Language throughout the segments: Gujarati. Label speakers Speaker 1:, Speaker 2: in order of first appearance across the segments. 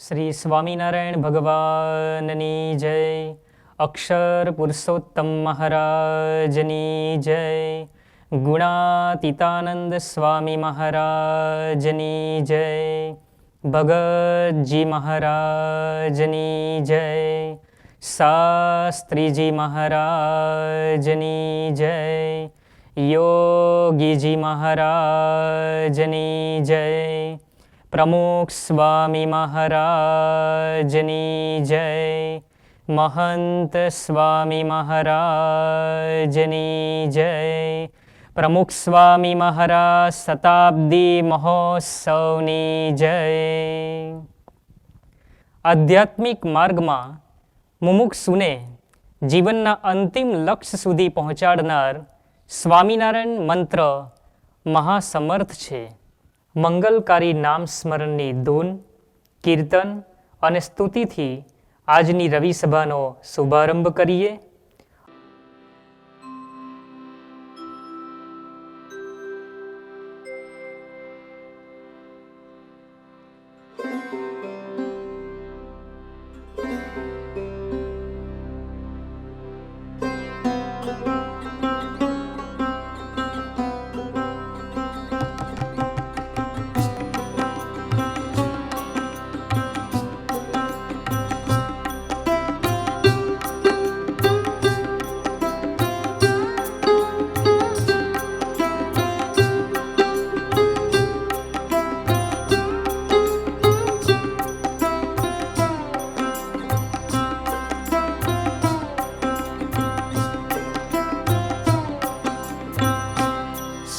Speaker 1: શ્રી સ્વામિનારાયણ ભગવાનની જય. અક્ષર પુરુષોત્તમ મહારાજની જય. ગુણાતીતાનંદ સ્વામી મહારાજની જય. ભગતજી મહારાજની જય. શાસ્ત્રીજી મહારાજની જય. યોગીજી મહારાજની જય. પ્રમુખ સ્વામી મહારાજની જય. મહંત સ્વામી મહારાજની જય. પ્રમુખ સ્વામી મહારાજ શતાબ્દી મહોત્સવની જય. આધ્યાત્મિક માર્ગમાં મુમુક્ષુને જીવનના અંતિમ લક્ષ્ય સુધી પહોંચાડનાર સ્વામિનારાયણ મંત્ર મહાસમર્થ છે. મંગલકારી નામ સ્મરણની ધૂન, કીર્તન અને સ્તુતિથી આજની રવિ સભાનો શુભારંભ કરીએ.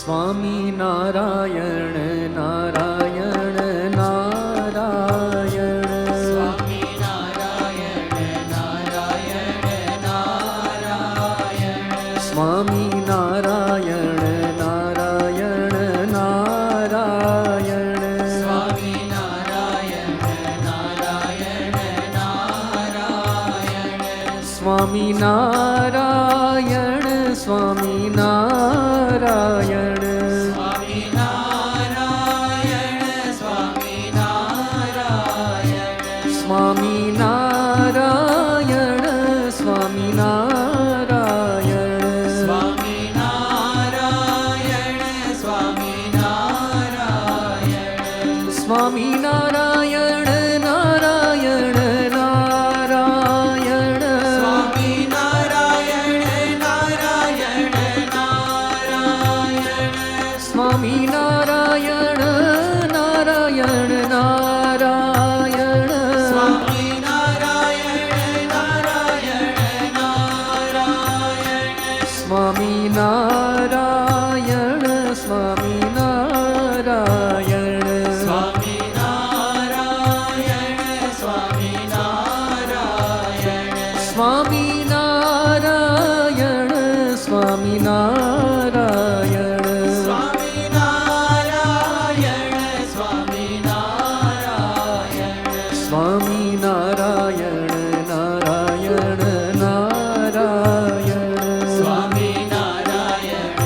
Speaker 2: સ્વામિનારાયણ નારાયણ નારાયણ.
Speaker 3: સ્વામિનારાયણ નારાયણ નારાયણ.
Speaker 2: સ્વામિનારાયણ નારાયણ નારાયણ.
Speaker 3: સ્વામિનારાયણ નારાયણ નારાયણ.
Speaker 2: સ્વામિનારાયણ સ્વામિનારાયણ. સ્વામિનારાયણ સ્વામિનારાયણ. સ્વામિનારાયણ નારાયણ નારાયણ. સ્વામિનારાયણ નારાયણ નારાયણ. સ્વામિનારાયણ સ્વામિનારાયણ. સ્વામિનારાયણ સ્વામિનારાયણ. સ્વામિનારાયણ નારાયણ નારાયણ. સ્વામિનારાયણ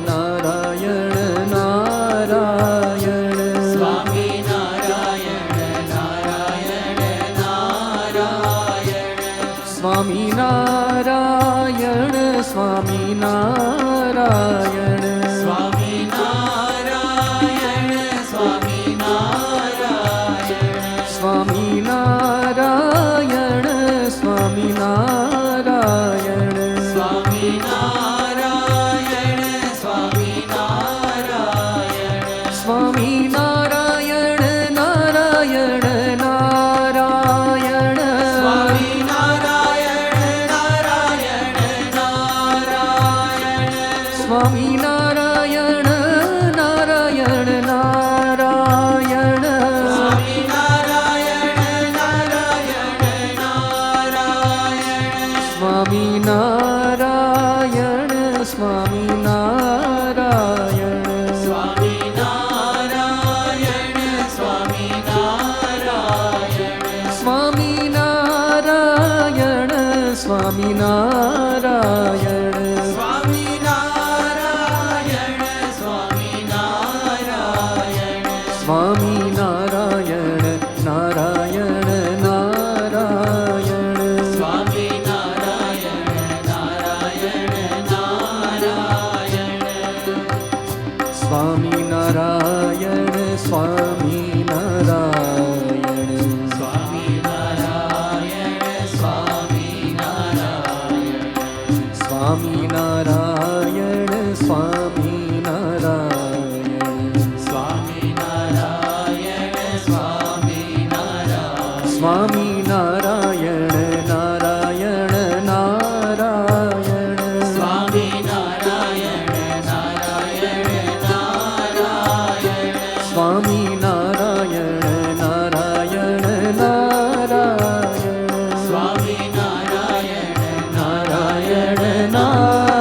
Speaker 2: નારાયણ નારાયણ. સ્વામિનારાયણ સ્વામિનારાયણ. સ્વામિનારાયણ સ્વામિનારાયણ. સ્વામિનારાયણ નારાયણ નારાયણ. સ્વામિનારાયણ નારાયણ નારાયણ. સ્વામિનારાયણ સ્વામિનારાયણ. સ્વામિનારાયણ સ્વામિનારાયણ.
Speaker 3: સ્વામિનારાયણ સ્વામિનારાયણ.
Speaker 2: સ્વામિનારાયણ સ્વામિનારાયણ
Speaker 3: સ્વામિનારાયણ સ્વામિનારાયણ
Speaker 2: સ્વામિનારાયણ સ્વામિનારાયણ
Speaker 3: સ્વામિનારાયણ
Speaker 2: સ્વામિનારાયણ નારાયણ નારાયણ
Speaker 3: સ્વામિનારાયણ નારાયણ નારાયણ
Speaker 2: સ્વામિનારાયણ નારાયણ નારાયણ
Speaker 3: સ્વામિનારાયણ
Speaker 2: નારાયણ નારાયણ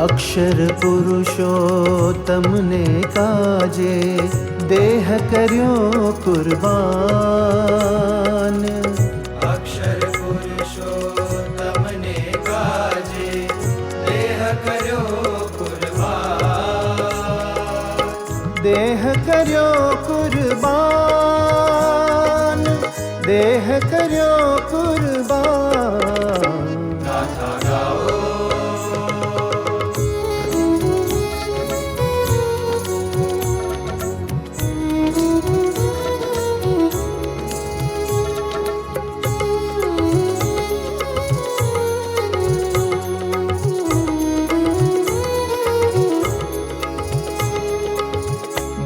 Speaker 4: अक्षर पुरुषोत्तम ने काजे देह कर्यो कुर्बान।
Speaker 5: अक्षर पुरुषोत्तम ने काजे देह कर्यो कुर्बान।
Speaker 4: देह कर्यो कुर्बान, देह कर्यो कुर्बान।
Speaker 5: गाथा गाओ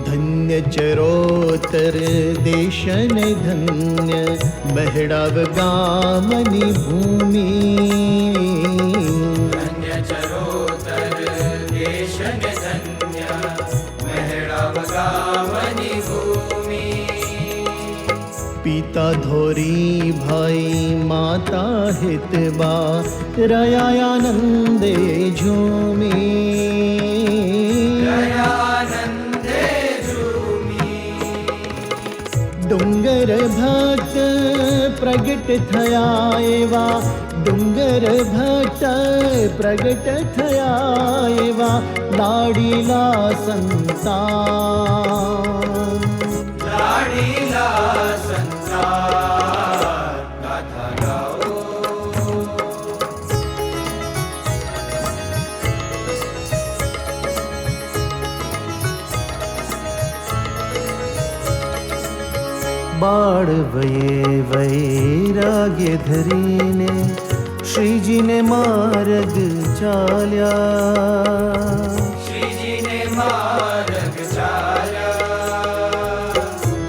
Speaker 4: धन्य चरोतर देशन धन्य बहड़ाव गामनी भूमि।
Speaker 5: धन्य चरोतर देशन धन्य मेहड़ाव गावनी भूमि।
Speaker 4: पिता धोरी भाई माता हितबा रयानंदे झूमी।
Speaker 5: दयानंदे झूमी।
Speaker 4: डुंगर भक्त प्रगट थया एवा, डुंगर भक्त प्रगट थया एवा लाडीला संतान।
Speaker 5: लाडीला संसार गाथा गाओ
Speaker 4: बाळ वये वैराग्य धरीने श्री जी ने मार्ग चाल्या।
Speaker 5: श्री जी ने मार्ग चाल्या।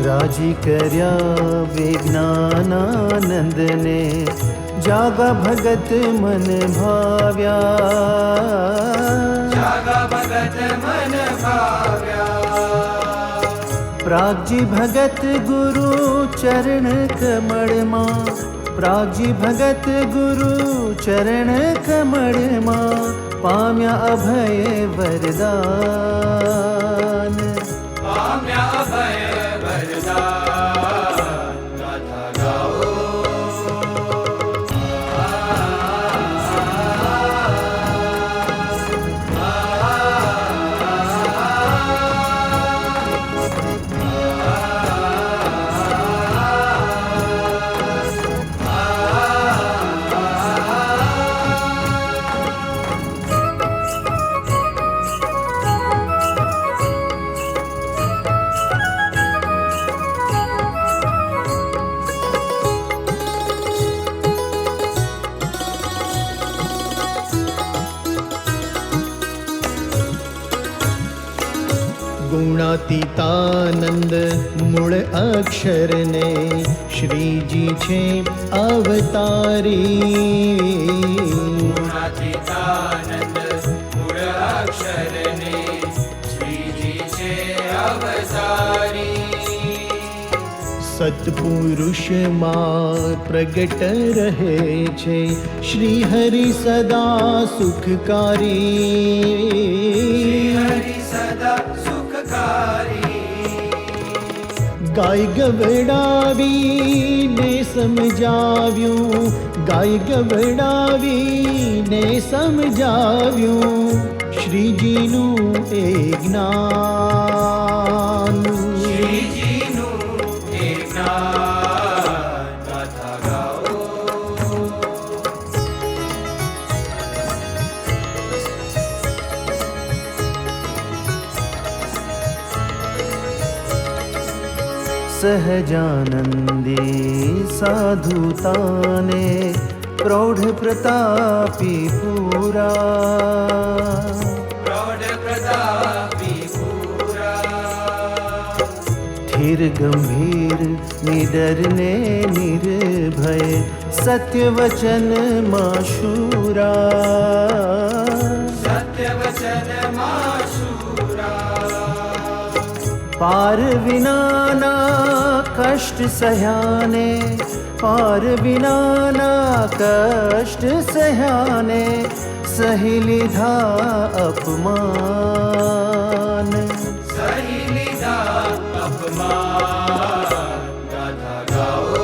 Speaker 4: राजी कर्या विज्ञानानंद ने जागा भगत मन भाव्या।
Speaker 5: जागा भगत मन भाव्या।
Speaker 4: प्रागजी भगत गुरु चरण कमल मां, प्रागजी भगत गुरु चरण कमल मां पाम्या अभय वरदान।
Speaker 5: पाम्या अभय वरदान गाथा गाओ
Speaker 4: ગુણાતીતાનંદ મૂળ અક્ષરને શ્રીજી છે અવતારી.
Speaker 5: ગુણાતીતાનંદ મૂળ અક્ષરને શ્રીજી છે અવતારી.
Speaker 4: સત્પુરુષમાં પ્રગટ રહે છે શ્રી હરિ સદા સુખકારી.
Speaker 5: હરિ સદા સુખકારી.
Speaker 4: ગાય ગવડાવીને સમજાવ્યું, ગાય ગવડાવીને સમજાવ્યું શ્રીજીનું એ જ્ઞાન.
Speaker 5: શ્રીજીનું એ જ્ઞાન ગાથા ગાઓ.
Speaker 4: સહજાનંદી સાધુતાને પ્રૌઢ પ્રતાપી પૂરા.
Speaker 5: પ્રૌઢ પ્રતાપી પૂરા.
Speaker 4: સ્થિર ગંભીર નિડર ને નિર્ભય સત્ય વચનમાં શૂરા.
Speaker 5: સત્ય વચનમાં શૂરા.
Speaker 4: પાર વિનાના કષ્ટ સહ્યાને, પાર વિનાના કષ્ટ સહ્યાને સહી લીધા અપમાન.
Speaker 5: સહી લીધા અપમાન ગાથા ગાઓ.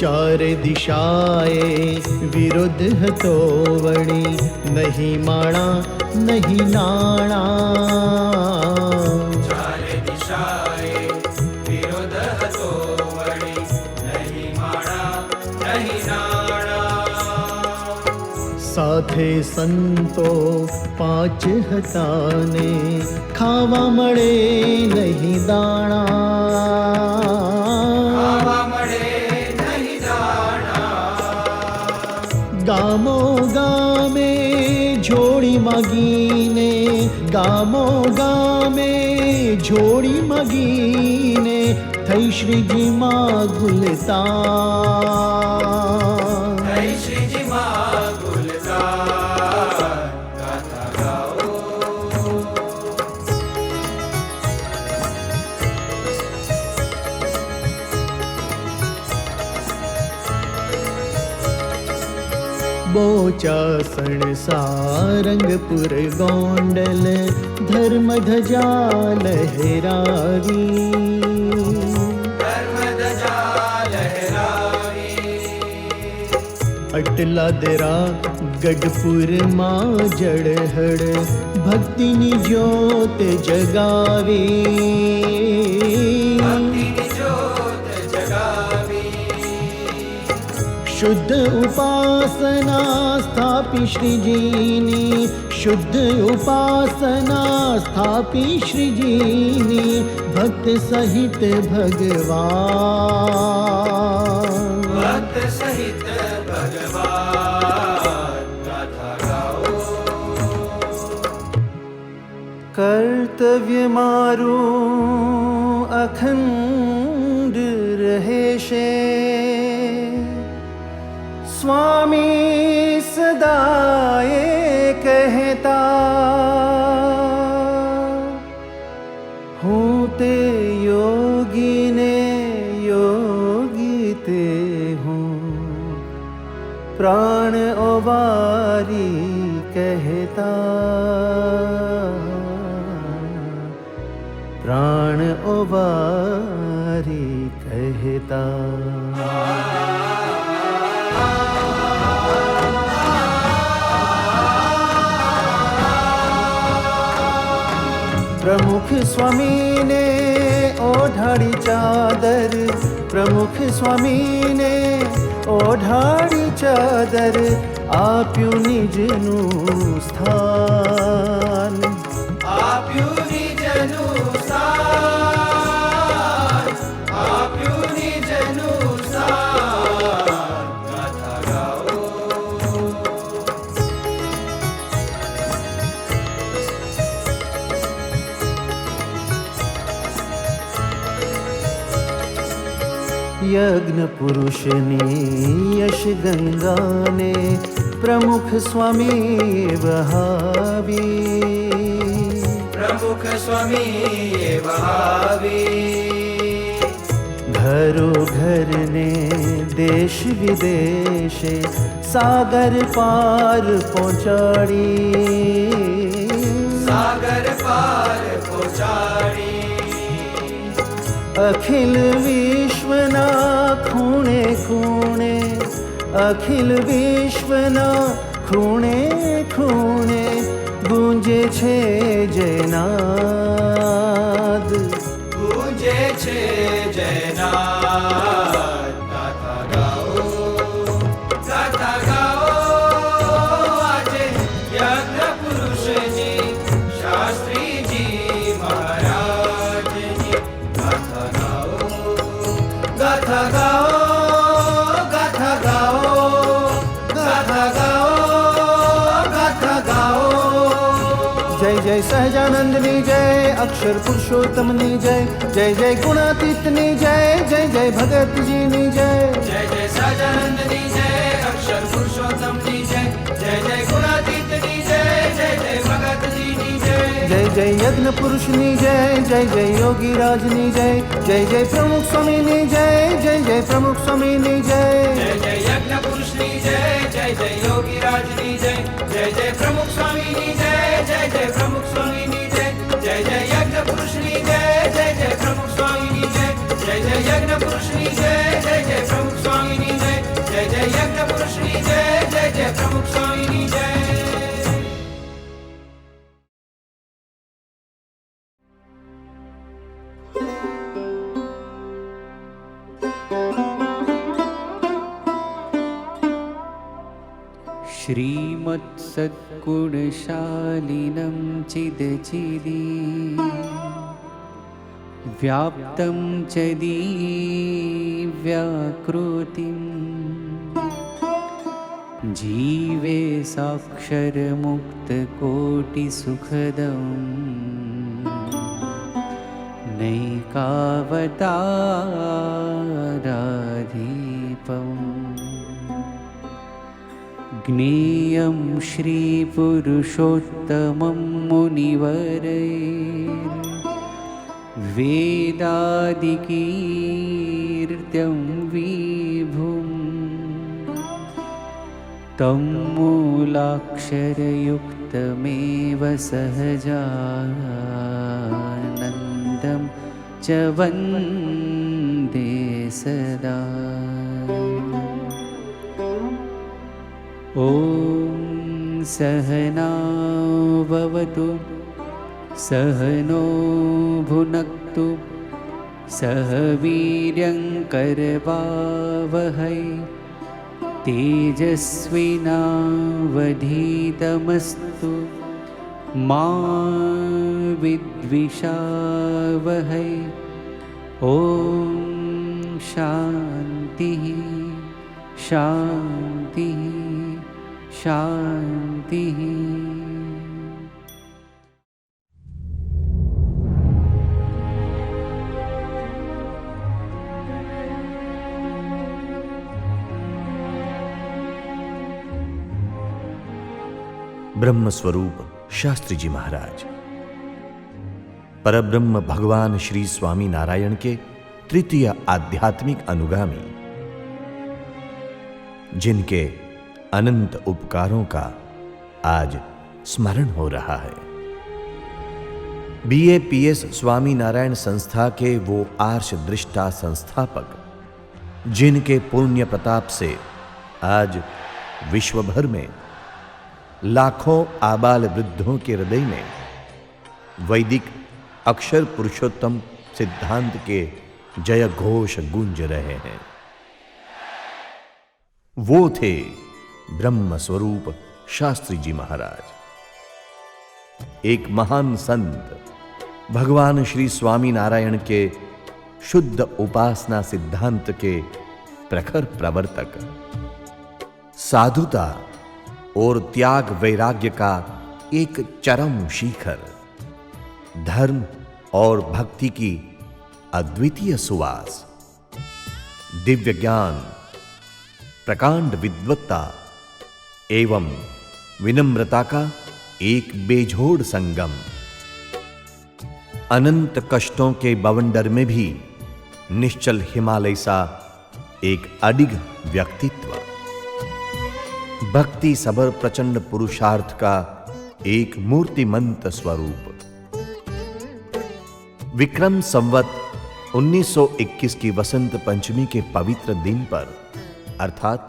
Speaker 4: ચારે દિશાએ વિરોધ હતો વળી, નહીં માણા નહીં નાણાં.
Speaker 5: ચારે દિશાએ વિરોધ હતો વળી, નહીં માણા નહીં નાણાં.
Speaker 4: સાથે સંતો પાંચ હતા ને ખાવા મળે નહીં દાણા.
Speaker 5: ખાવા મળે નહીં દાણા.
Speaker 4: ગામો ગામે જોડી માગીને, ગામો ગામે જોડી માગીને થઈ શ્રીજીમાં ગુલતાન.
Speaker 5: જય શ્રીજી માં ગુલજાર ગાથા ગાઓ.
Speaker 4: બોચાસણ સારંગપુર ગોંડલ ધર્મ ધજા લહેરાવી.
Speaker 5: ધર્મ ધજા લહેરાવી.
Speaker 4: અટલાદરા ગઢપુરમાં જળહળ ભક્તિની જ્યોત જગાવી.
Speaker 5: ભક્તિની જ્યોત જગાવી.
Speaker 4: શુદ્ધ ઉપાસના સ્થાપી શ્રીજીની, શુદ્ધ ઉપાસના સ્થાપી શ્રીજીની ભક્ત સહિત ભગવાન.
Speaker 5: ભક્ત સહિત ભગવાન ગાથા ગાઓ.
Speaker 4: કર્તવ્ય મારું અખંડ રહેશે, સ્વામી સદાએ કહેતા. હું તે યોગીને યોગી તે હું પ્રાણ ઓવારી કહેતા. પ્રાણ ઓવારી કહેતા. પ્રમુખ સ્વામીને ઓઢાડી ચાદર, પ્રમુખ સ્વામીને ઓઢાડી ચાદર આપ્યું નિજનું સ્થાન.
Speaker 5: આપ્યું નિજનું સ્થાન, આપ્યું નિજનું સ્થાન. ગાથા ગાઓ,
Speaker 4: યજ્ઞ પુરુષની યશ ગંગાને પ્રમુખ સ્વામી વહાવી.
Speaker 5: પ્રમુખ સ્વામી વહાવી.
Speaker 4: ઘરો ઘરને દેશ વિદેશે સાગર પાર પહોંચાડી.
Speaker 5: સાગર પાર પહોંચાડી.
Speaker 4: અખિલ વિશ્વના ખૂણે ખૂણે, અખિલ વિશ્વના ખૂણે ખૂણે ગુંજે છે જયનાદ.
Speaker 5: ગુંજે છે જયનાદ. ગાથા ગાઓ, ગાથા ગાઓ, આજે યજ્ઞ પુરુષજી શાસ્ત્રીજી મહારાજની. ગાથા ગાઓ, ગાથા ગાઓ, ગાથા ગાઓ, ગાથા ગાઓ, ગાથા ગાઓ.
Speaker 4: જય જય સહજાનંદની જય, અક્ષર પુરુષોત્તમની જય, જય જય ગુણાતીતની જય, જય જય ભગતજીની જય.
Speaker 5: જય જય સહજાનંદની જય, અક્ષર પુરુષોત્તમની જય, જય જય ગુણાતીતની જય, જય જય ભગતજીની જય.
Speaker 4: જય જય યજ્ઞ પુરુષની જય, જય જય યોગી રાજની જય, જય જય પ્રમુખ સ્વામીની જય, જય જય પ્રમુખ સ્વામીની જય.
Speaker 5: જય જય યજ્ઞ પુરુષની જય, જય જય યોગી રાજની જય, જય જય પ્રમુખ સ્વામીની જય, જય જય પ્રમુખ સ્વામીની જય. જય જય યજ્ઞ પુરુષની જય, જય જય પ્રમુખ સ્વામીની જય, જય જય યજ્ઞ પુરુષની જય, જય જય પ્રમુખ સ્વામીની જય, જય જય યજ્ઞ પુરુષની જય, જય જય પ્રમુખ સ્વામીની જય.
Speaker 3: श्रीमत्सद्गुणशालिनं चिदचिदी व्याप्तं च दिव्याकृतिं जीवे साक्षरमुक्तकोटिसुखदं नैकावताराधीपम् ज्ञेयं श्रीपुरुषोत्तमं मुनिवरैर्वेदादिकीर्त्यं विभुं तं मूलाक्षरयुक्तमेव सहजानन्दं च वन्दे सदा. ॐ सहनाववतु सहनो भुनक्तु सह वीर्यङ्करवावहै तेजस्विनावधीतमस्तु मा विद्विषावहै. ॐ शान्तिः शान्तिः शान्तिः.
Speaker 6: ब्रह्म स्वरूप शास्त्री जी महाराज परब्रह्म भगवान श्री स्वामी नारायण के तृतीय आध्यात्मिक अनुगामी, जिनके अनंत उपकारों का आज स्मरण हो रहा है। BAPS स्वामी नारायण संस्था के वो आर्ष दृष्टा संस्थापक, जिनके पुण्य प्रताप से आज विश्व भर में लाखों आबाल वृद्धों के हृदय में वैदिक अक्षर पुरुषोत्तम सिद्धांत के जय घोष गूंज रहे हैं। वो थे ब्रह्म स्वरूप शास्त्री जी महाराज। एक महान संत, भगवान श्री स्वामीनारायण के शुद्ध उपासना सिद्धांत के प्रखर प्रवर्तक, साधुता और त्याग वैराग्य का एक चरम शिखर, धर्म और भक्ति की अद्वितीय सुवास, दिव्य ज्ञान, प्रकांड विद्वत्ता एवं विनम्रता का एक बेजोड़ संगम, अनंत कष्टों के बवंडर में भी निश्चल हिमालय सा एक अडिग व्यक्तित्व, भक्ति सबर प्रचंड पुरुषार्थ का एक मूर्तिमंत स्वरूप। विक्रम संवत 1921 की वसंत पंचमी के पवित्र दिन पर अर्थात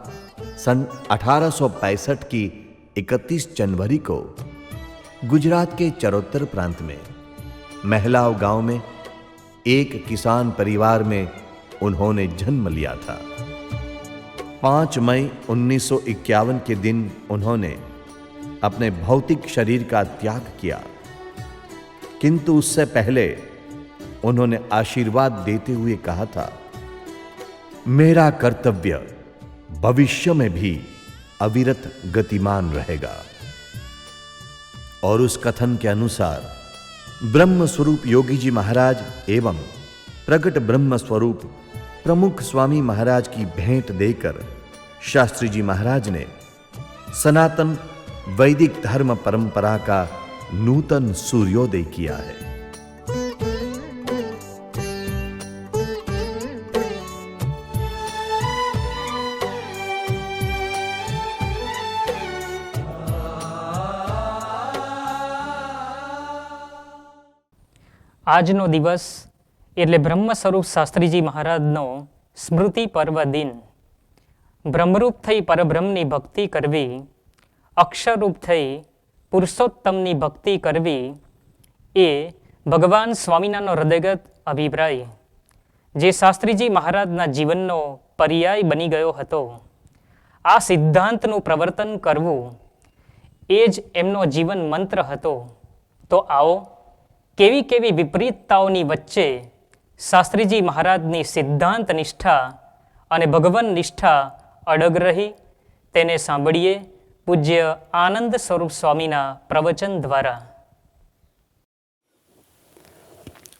Speaker 6: सन 1865 की 31 जनवरी को गुजरात के चरोतर प्रांत में महलाव गांव में एक किसान परिवार में उन्होंने जन्म लिया था। 5 मई 1951 के दिन उन्होंने अपने भौतिक शरीर का त्याग किया, किंतु उससे पहले उन्होंने आशीर्वाद देते हुए कहा था, मेरा कर्तव्य भविष्य में भी अविरत गतिमान रहेगा। और उस कथन के अनुसार ब्रह्म स्वरूप योगी जी महाराज एवं प्रगट ब्रह्म स्वरूप प्रमुख स्वामी महाराज की भेंट देकर शास्त्री जी महाराज ने सनातन वैदिक धर्म परंपरा का नूतन सूर्योदय किया है।
Speaker 1: આજનો દિવસ એટલે બ્રહ્મ સ્વરૂપ શાસ્ત્રીજી મહારાજનો સ્મૃતિ પર્વ દિન। બ્રહ્મરૂપ થઈ પરબ્રહ્મની ભક્તિ કરવી, અક્ષરરૂપ થઈ પુરુષોત્તમની ભક્તિ કરવી એ ભગવાન સ્વામિનારાયણનો હૃદયગત અભિપ્રાય, જે શાસ્ત્રીજી મહારાજના જીવનનો પર્યાય બની ગયો હતો। આ સિદ્ધાંતનું પ્રવર્તન કરવું એ જ એમનો જીવન મંત્ર હતો। તો આવો કેવી કેવી વિપરીતતાઓની વચ્ચે શાસ્ત્રીજી મહારાજની સિદ્ધાંત નિષ્ઠા અને ભગવાન નિષ્ઠા અડગ રહી તેને સાંભળીએ પૂજ્ય આનંદ સ્વરૂપ સ્વામીના પ્રવચન દ્વારા।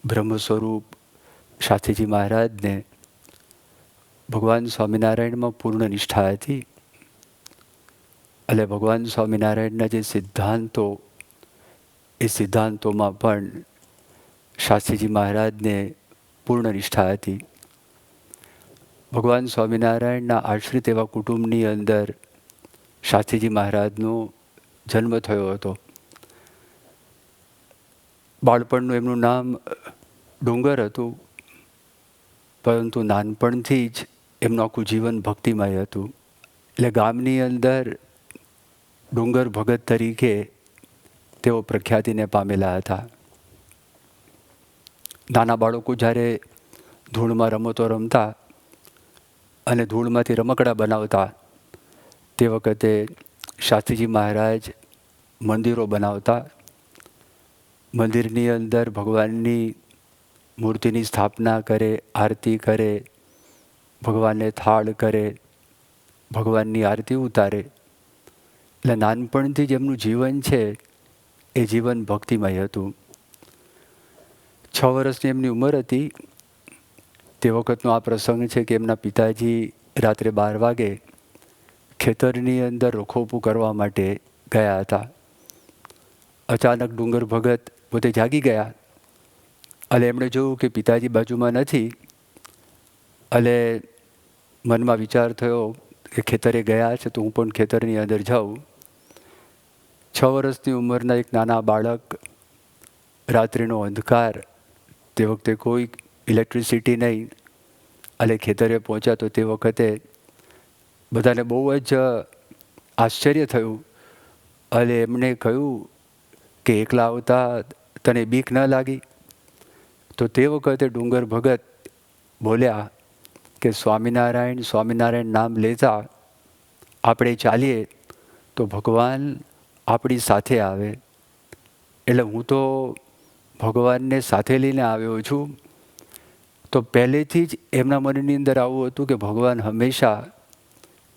Speaker 7: બ્રહ્મ સ્વરૂપ શાસ્ત્રીજી મહારાજને ભગવાન સ્વામિનારાયણમાં પૂર્ણ નિષ્ઠા હતી। એટલે ભગવાન સ્વામિનારાયણના જે સિદ્ધાંતો, એ સિદ્ધાંતોમાં પણ શાસ્ત્રીજી મહારાજને પૂર્ણ નિષ્ઠા હતી। ભગવાન સ્વામિનારાયણના આશ્રિત એવા કુટુંબની અંદર શાસ્ત્રીજી મહારાજનો જન્મ થયો હતો। બાળપણનું એમનું નામ ડુંગર હતું, પરંતુ નાનપણથી જ એમનું આખું જીવન ભક્તિમય હતું। એટલે ગામની અંદર ડુંગર ભગત તરીકે તેઓ પ્રખ્યાતિને પામેલા હતા। નાના બાળકો જ્યારે ધૂળમાં રમતો રમતા અને ધૂળમાંથી રમકડા બનાવતા, તે વખતે શાસ્ત્રીજી મહારાજ મંદિરો બનાવતા। મંદિરની અંદર ભગવાનની મૂર્તિની સ્થાપના કરે, આરતી કરે, ભગવાનને થાળ કરે, ભગવાનની આરતી ઉતારે। એટલે નાનપણથી જ એમનું જીવન છે એ જીવન ભક્તિમય હતું। 6 વર્ષની એમની ઉંમર હતી તે વખતનો આ પ્રસંગ છે કે એમના પિતાજી રાત્રે 12 વાગે ખેતરની અંદર રખોપું કરવા માટે ગયા હતા। અચાનક ડુંગર ભગત પોતે જાગી ગયા। એટલે એમણે જોયું કે પિતાજી બાજુમાં નથી। એટલે મનમાં વિચાર થયો કે ખેતરે ગયા છે તો હું પણ ખેતરની અંદર જાઉં। 6 વર્ષની ઉંમરના એક નાના બાળક, રાત્રિનો અંધકાર, તે વખતે કોઈ ઇલેક્ટ્રિસિટી નહીં, એટલે ખેતરે પહોંચ્યા તો તે વખતે બધાને બહુ જ આશ્ચર્ય થયું। એટલે એમણે કહ્યું કે એકલા આવતા તને બીક ન લાગી? તો તે વખતે ડુંગર ભગત બોલ્યા કે સ્વામિનારાયણ સ્વામિનારાયણ નામ લેતા આપણે ચાલીએ તો ભગવાન આપણી સાથે આવે. એટલે હું તો ભગવાનને સાથે લઈને આવ્યો છું. તો પહેલેથી જ એમના મનની અંદર આવું હતું કે ભગવાન હંમેશા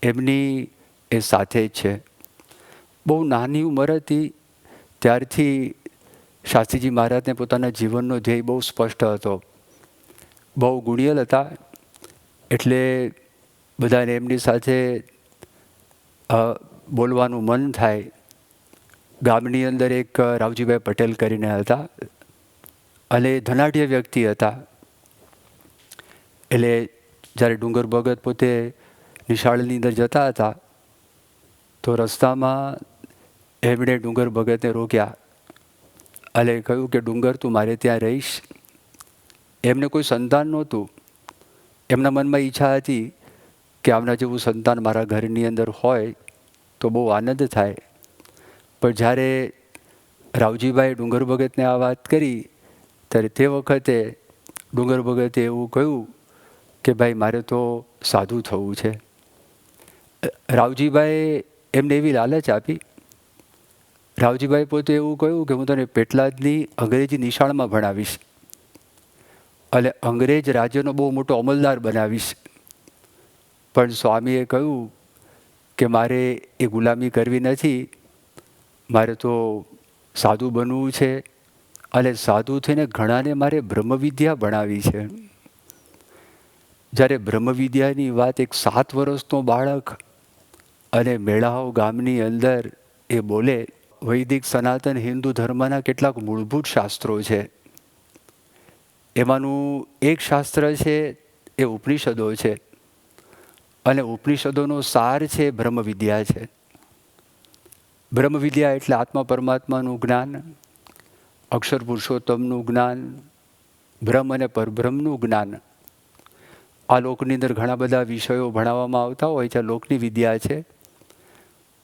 Speaker 7: એમની એ સાથે જ છે. બહુ નાની ઉંમર હતી ત્યારથી શાસ્ત્રીજી મહારાજને પોતાના જીવનનો ધ્યેય બહુ સ્પષ્ટ હતો. બહુ ગુણિયલ હતા એટલે બધાને એમની સાથે બોલવાનું મન થાય. ગામની અંદર એક રાવજીભાઈ પટેલ કરીને હતા અને ધનાઢ્ય વ્યક્તિ હતા. એટલે જ્યારે ડુંગર ભગત પોતે નિશાળની અંદર જતા હતા તો રસ્તામાં એમણે ડુંગર ભગતને રોક્યા અને કહ્યું કે ડુંગર તું મારે ત્યાં રહીશ. એમને કોઈ સંતાન નહોતું. એમના મનમાં ઈચ્છા હતી કે આમના જેવું સંતાન મારા ઘરની અંદર હોય તો બહુ આનંદ થાય. પણ જ્યારે રાવજીભાઈ ડુંગર ભગતને આ વાત કરી ત્યારે તે વખતે ડુંગર ભગતે એવું કહ્યું કે ભાઈ મારે તો સાધુ થવું છે. રાવજીભાઈએ એમને એવી લાલચ આપી. રાવજીભાઈ પોતે એવું કહ્યું કે હું તને પેટલાદની અંગ્રેજી નિશાળમાં ભણાવીશ અને અંગ્રેજ રાજ્યનો બહુ મોટો અમલદાર બનાવીશ. પણ સ્વામીએ કહ્યું કે મારે એ ગુલામી કરવી નથી, મારે તો સાધુ બનવું છે અને સાધુ થઈને ઘણાને મારે બ્રહ્મવિદ્યા ભણાવી છે. જ્યારે બ્રહ્મવિદ્યાની વાત એક 7 વર્ષનો બાળક અને મેળાઓ ગામની અંદર એ બોલે. વૈદિક સનાતન હિન્દુ ધર્મના કેટલાક મૂળભૂત શાસ્ત્રો છે. એમાંનું એક શાસ્ત્ર છે એ ઉપનિષદો છે અને ઉપનિષદોનો સાર છે બ્રહ્મવિદ્યા છે. બ્રહ્મવિદ્યા એટલે આત્મા પરમાત્માનું જ્ઞાન, અક્ષર પુરુષોત્તમનું જ્ઞાન, બ્રહ્મ અને પરબ્રહ્મનું જ્ઞાન. આ લોકની અંદર ઘણા બધા વિષયો ભણાવવામાં આવતા હોય છે, લોકની વિદ્યા છે.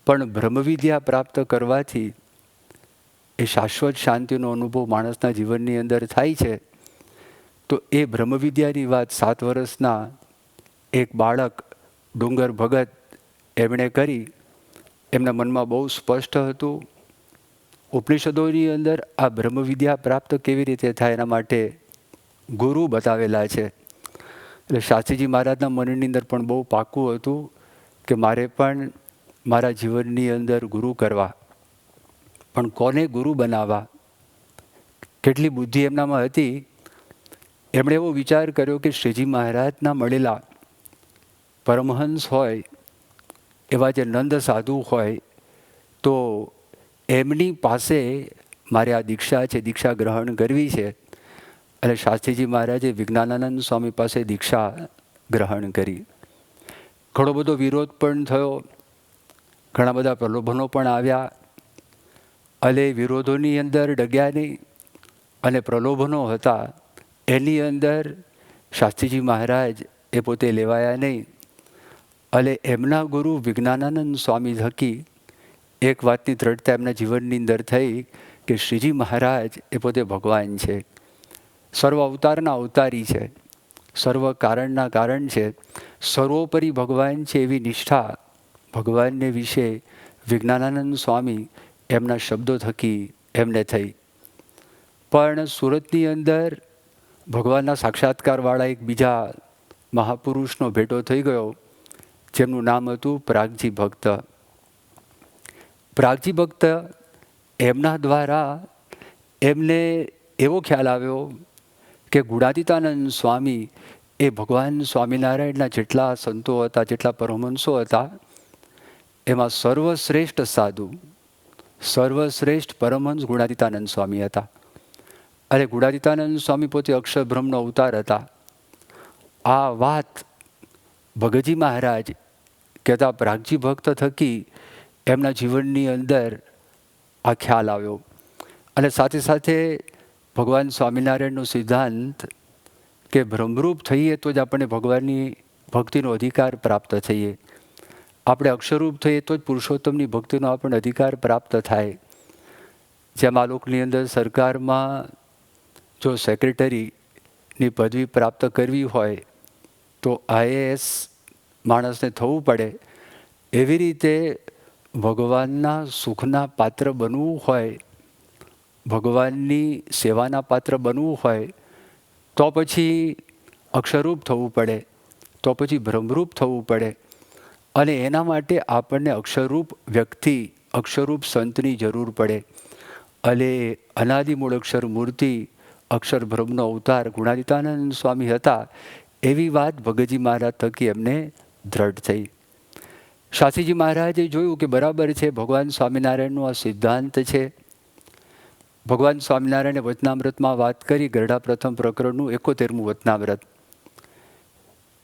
Speaker 7: પણ બ્રહ્મવિદ્યા પ્રાપ્ત કરવાથી એ શાશ્વત શાંતિનો અનુભવ માણસના જીવનની અંદર થાય છે. તો એ બ્રહ્મવિદ્યાની વાત 7 વર્ષના એક બાળક ડુંગર ભગત એમણે કરી. એમના મનમાં બહુ સ્પષ્ટ હતું. ઉપનિષદોની અંદર આ બ્રહ્મવિદ્યા પ્રાપ્ત કેવી રીતે થાય એના માટે ગુરુ બતાવેલા છે. એટલે શાસ્ત્રીજી મહારાજના મનની અંદર પણ બહુ પાક્કું હતું કે મારે પણ મારા જીવનની અંદર ગુરુ કરવા. પણ કોને ગુરુ બનાવવા? કેટલી બુદ્ધિ એમનામાં હતી. એમણે એવો વિચાર કર્યો કે શ્રીજી મહારાજના મળેલા પરમહંસ હોય, એવા જે નંદ સાધુ હોય, તો એમની પાસે મારે આ દીક્ષા છે, દીક્ષા ગ્રહણ કરવી છે. અને શાસ્ત્રીજી મહારાજે વિજ્ઞાનાનંદ સ્વામી પાસે દીક્ષા ગ્રહણ કરી. ઘણો બધો વિરોધ પણ થયો, ઘણા બધા પ્રલોભનો પણ આવ્યા. અને વિરોધોની અંદર ડગ્યા નહીં અને પ્રલોભનો હતા એની અંદર શાસ્ત્રીજી મહારાજ એ પોતે લેવાયા નહીં. અને એમના ગુરુ વિજ્ઞાનાનંદ સ્વામી થકી એક વાતની દ્રઢતા એમના જીવનની અંદર થઈ કે શ્રીજી મહારાજ એ પોતે ભગવાન છે, સર્વ અવતારના અવતારી છે, સર્વ કારણના કારણ છે, સર્વોપરી ભગવાન છે. એવી નિષ્ઠા ભગવાનને વિશે વિજ્ઞાનાનંદ સ્વામી એમના શબ્દો થકી એમને થઈ. પણ સુરતની અંદર ભગવાનના સાક્ષાત્કારવાળા એક બીજા મહાપુરુષનો ભેટો થઈ ગયો, જેમનું નામ હતું પ્રાગજી ભક્ત. પ્રાગજી ભક્ત એમના દ્વારા એમને એવો ખ્યાલ આવ્યો કે ગુણાતીતાનંદ સ્વામી એ ભગવાન સ્વામિનારાયણના જેટલા સંતો હતા, જેટલા પરમહંસો હતા, એમાં સર્વશ્રેષ્ઠ સાધુ, સર્વશ્રેષ્ઠ પરમહંસ ગુણાતીતાનંદ સ્વામી હતા. અને ગુણાતીતાનંદ સ્વામી પોતે અક્ષર બ્રહ્મનો અવતાર હતા. આ વાત ભગતજી મહારાજ કહેતા પ્રાગજી ભક્ત થકી એમના જીવનની અંદર આ ખ્યાલ આવ્યો. અને સાથે સાથે ભગવાન સ્વામિનારાયણનો સિદ્ધાંત કે બ્રહ્મરૂપ થઈએ તો જ આપણને ભગવાનની ભક્તિનો અધિકાર પ્રાપ્ત થઈએ, આપણે અક્ષરરૂપ થઈએ તો જ પુરુષોત્તમની ભક્તિનો આપણને અધિકાર પ્રાપ્ત થાય. જેમ આ લોકની અંદર સરકારમાં જો સેક્રેટરીની પદવી પ્રાપ્ત કરવી હોય તો IAS માણસને થવું પડે. એવી રીતે ભગવાનના સુખના પાત્ર બનવું હોય, ભગવાનની સેવાના પાત્ર બનવું હોય, તો પછી અક્ષરરૂપ થવું પડે, તો પછી બ્રહ્મરૂપ થવું પડે. અને એના માટે આપણને અક્ષરરૂપ વ્યક્તિ, અક્ષરરૂપ સંતની જરૂર પડે. અને અનાદિમૂળ અક્ષર મૂર્તિ, અક્ષર બ્રહ્મનો અવતાર ગુણાતીતાનંદ સ્વામી હતા. એવી વાત ભગતજી મહારાજ થકી એમને દ્રઢ થઈ. શાસ્ત્રીજી મહારાજે જોયું કે બરાબર છે, ભગવાન સ્વામિનારાયણનો આ સિદ્ધાંત છે. ભગવાન સ્વામિનારાયણે વચનામૃતમાં વાત કરી, ગરડા પ્રથમ પ્રકરણનું 71મું વચનામૃત.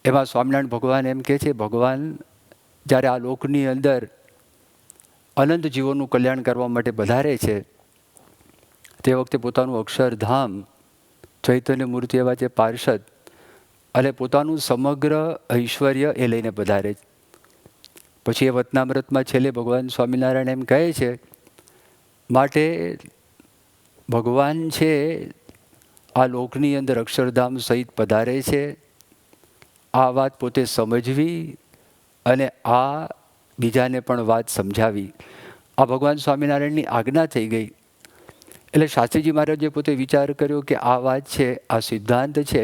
Speaker 7: એમાં સ્વામિનારાયણ ભગવાન એમ કહે છે, ભગવાન જ્યારે આ લોકની અંદર અનંત જીવોનું કલ્યાણ કરવા માટે વધારે છે, તે વખતે પોતાનું અક્ષરધામ, ચૈતન્ય મૂર્તિ એવા જે પાર્ષદ અને પોતાનું સમગ્ર ઐશ્વર્ય એ લઈને પધારે છે. પછી એ વચનામૃતમાં છેલ્લે ભગવાન સ્વામિનારાયણ એમ કહે છે, માટે ભગવાન છે આ લોકની અંદર અક્ષરધામ સહિત પધારે છે. આ વાત પોતે સમજવી અને આ બીજાને પણ વાત સમજાવી, આ ભગવાન સ્વામિનારાયણની આજ્ઞા થઈ ગઈ. એટલે શાસ્ત્રીજી મહારાજે પોતે વિચાર કર્યો કે આ વાત છે, આ સિદ્ધાંત છે,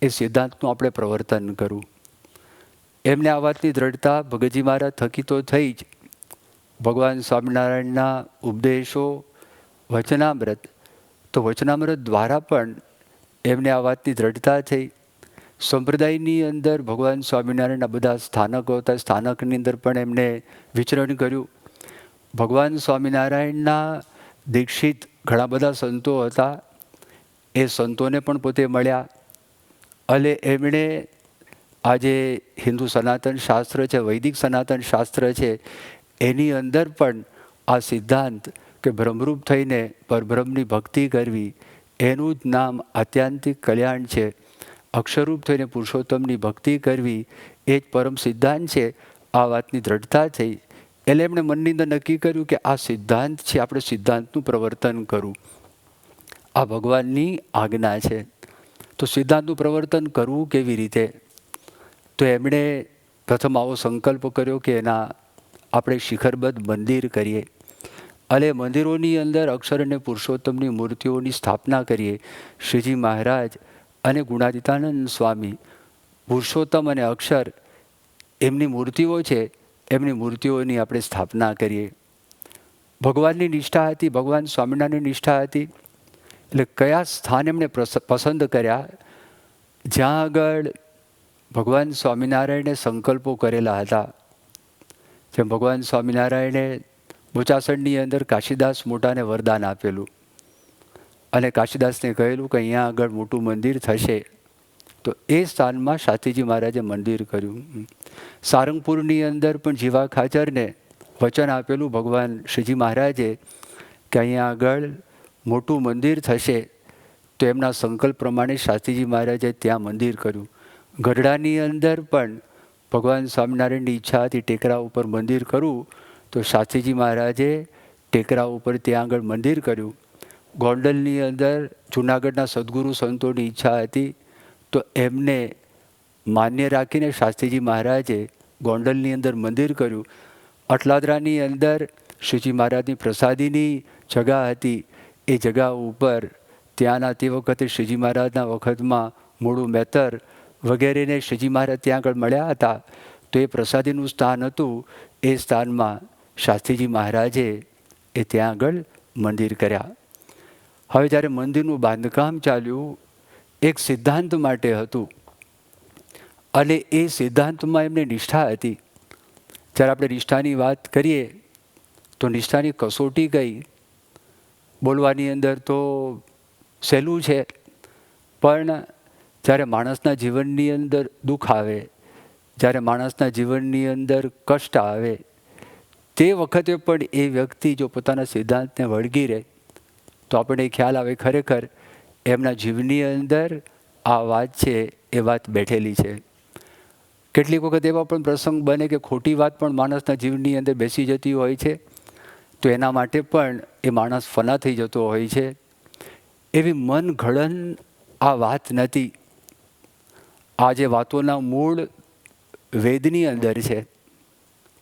Speaker 7: એ સિદ્ધાંતનું આપણે પ્રવર્તન કરવું. એમને આ વાતની દ્રઢતા ભગતજી મહારાજ થકી તો થઈ જ. ભગવાન સ્વામિનારાયણના ઉપદેશો, વચનામૃત, તો વચનામૃત દ્વારા પણ એમને આ વાતની દ્રઢતા થઈ. સંપ્રદાયની અંદર ભગવાન સ્વામિનારાયણના બધા સ્થાનકો હતા, સ્થાનકની અંદર પણ એમને વિચરણ કર્યું. ભગવાન સ્વામિનારાયણના દીક્ષિત ઘણા બધા સંતો હતા, એ સંતોને પણ પોતે મળ્યા. અને એમણે આજે હિન્દુ સનાતન શાસ્ત્ર છે, વૈદિક સનાતન શાસ્ત્ર છે, એની અંદર પણ આ સિદ્ધાંત કે બ્રહ્મરૂપ થઈને પરબ્રહ્મની ભક્તિ કરવી, એનું જ નામ આત્યંતિક કલ્યાણ છે. અક્ષરરૂપ થઈને પુરુષોત્તમની ભક્તિ કરવી, એ જ પરમ સિદ્ધાંત છે. આ વાતની દ્રઢતા થઈ. એટલે એમણે મનની અંદર નક્કી કર્યું કે આ સિદ્ધાંત છે, આપણે સિદ્ધાંતનું પ્રવર્તન કરવું. આ ભગવાનની આજ્ઞા છે. તો સિદ્ધાંતનું પ્રવર્તન કરવું કેવી રીતે? તો એમણે પ્રથમ આવો સંકલ્પ કર્યો કે એના આપણે શિખરબદ્ધ મંદિર કરીએ અને મંદિરોની અંદર અક્ષર અને પુરુષોત્તમની મૂર્તિઓની સ્થાપના કરીએ. શ્રીજી મહારાજ અને ગુણાતીતાનંદ સ્વામી, પુરુષોત્તમ અને અક્ષર એમની મૂર્તિઓ છે, એમની મૂર્તિઓની આપણે સ્થાપના કરીએ. ભગવાનની નિષ્ઠા હતી, ભગવાન સ્વામિનારાયણની નિષ્ઠા હતી. એટલે કયા સ્થાન એમણે પસંદ કર્યા? જ્યાં આગળ ભગવાન સ્વામિનારાયણે સંકલ્પો કરેલા હતા. જેમ ભગવાન સ્વામિનારાયણે બોચાસણની અંદર કાશીદાસ મોટાને વરદાન આપેલું અને કાશીદાસને કહેલું કે અહીંયા આગળ મોટું મંદિર થશે, તો એ સ્થાનમાં શાસ્ત્રીજી મહારાજે મંદિર કર્યું. સારંગપુરની અંદર પણ જીવા ખાચરને વચન આપેલું ભગવાન શ્રીજી મહારાજે કે અહીંયા આગળ મોટું મંદિર થશે, તો એમના સંકલ્પ પ્રમાણે શાસ્ત્રીજી મહારાજે ત્યાં મંદિર કર્યું. ગઢડાની અંદર પણ ભગવાન સ્વામિનારાયણની ઈચ્છા હતી ટેકરા ઉપર મંદિર કરવું, તો શાસ્ત્રીજી મહારાજે ટેકરા ઉપર ત્યાં આગળ મંદિર કર્યું. ગોંડલની અંદર જૂનાગઢના સદગુરુ સંતોની ઈચ્છા હતી, તો એમને માન્ય રાખીને શાસ્ત્રીજી મહારાજે ગોંડલની અંદર મંદિર કર્યું. અટલાદરાની અંદર શ્રીજી મહારાજની પ્રસાદીની જગા હતી, એ જગા ઉપર ત્યાંના તે વખતે શ્રીજી મહારાજના વખતમાં મૂળું મેતર વગેરેને શ્રીજી મહારાજ ત્યાં આગળ મળ્યા હતા, તો એ પ્રસાદીનું સ્થાન હતું. એ સ્થાનમાં શાસ્ત્રીજી મહારાજે એ ત્યાં આગળ મંદિર કર્યા. હવે જ્યારે મંદિરનું બાંધકામ ચાલ્યું, એક સિદ્ધાંત માટે હતું અને એ સિદ્ધાંતમાં એમને નિષ્ઠા હતી. જ્યારે આપણે નિષ્ઠાની વાત કરીએ તો નિષ્ઠાની કસોટી કઈ? બોલવાની અંદર તો સહેલું છે, પણ જ્યારે માણસના જીવનની અંદર દુઃખ આવે, જ્યારે માણસના જીવનની અંદર કષ્ટ આવે, તે વખતે પણ એ વ્યક્તિ જો પોતાના સિદ્ધાંતને વળગી રહે, તો આપણને ખ્યાલ આવે ખરેખર એમના જીવની અંદર આ વાત છે એ વાત બેઠેલી છે. કેટલીક વખત એવા પણ પ્રસંગ બને કે ખોટી વાત પણ માણસના જીવનની અંદર બેસી જતી હોય છે, તો એના માટે પણ એ માણસ ફના થઈ જતો હોય છે. એવી મન ઘડન આ વાત નથી. આ જે વાતોના મૂળ વેદની અંદર છે,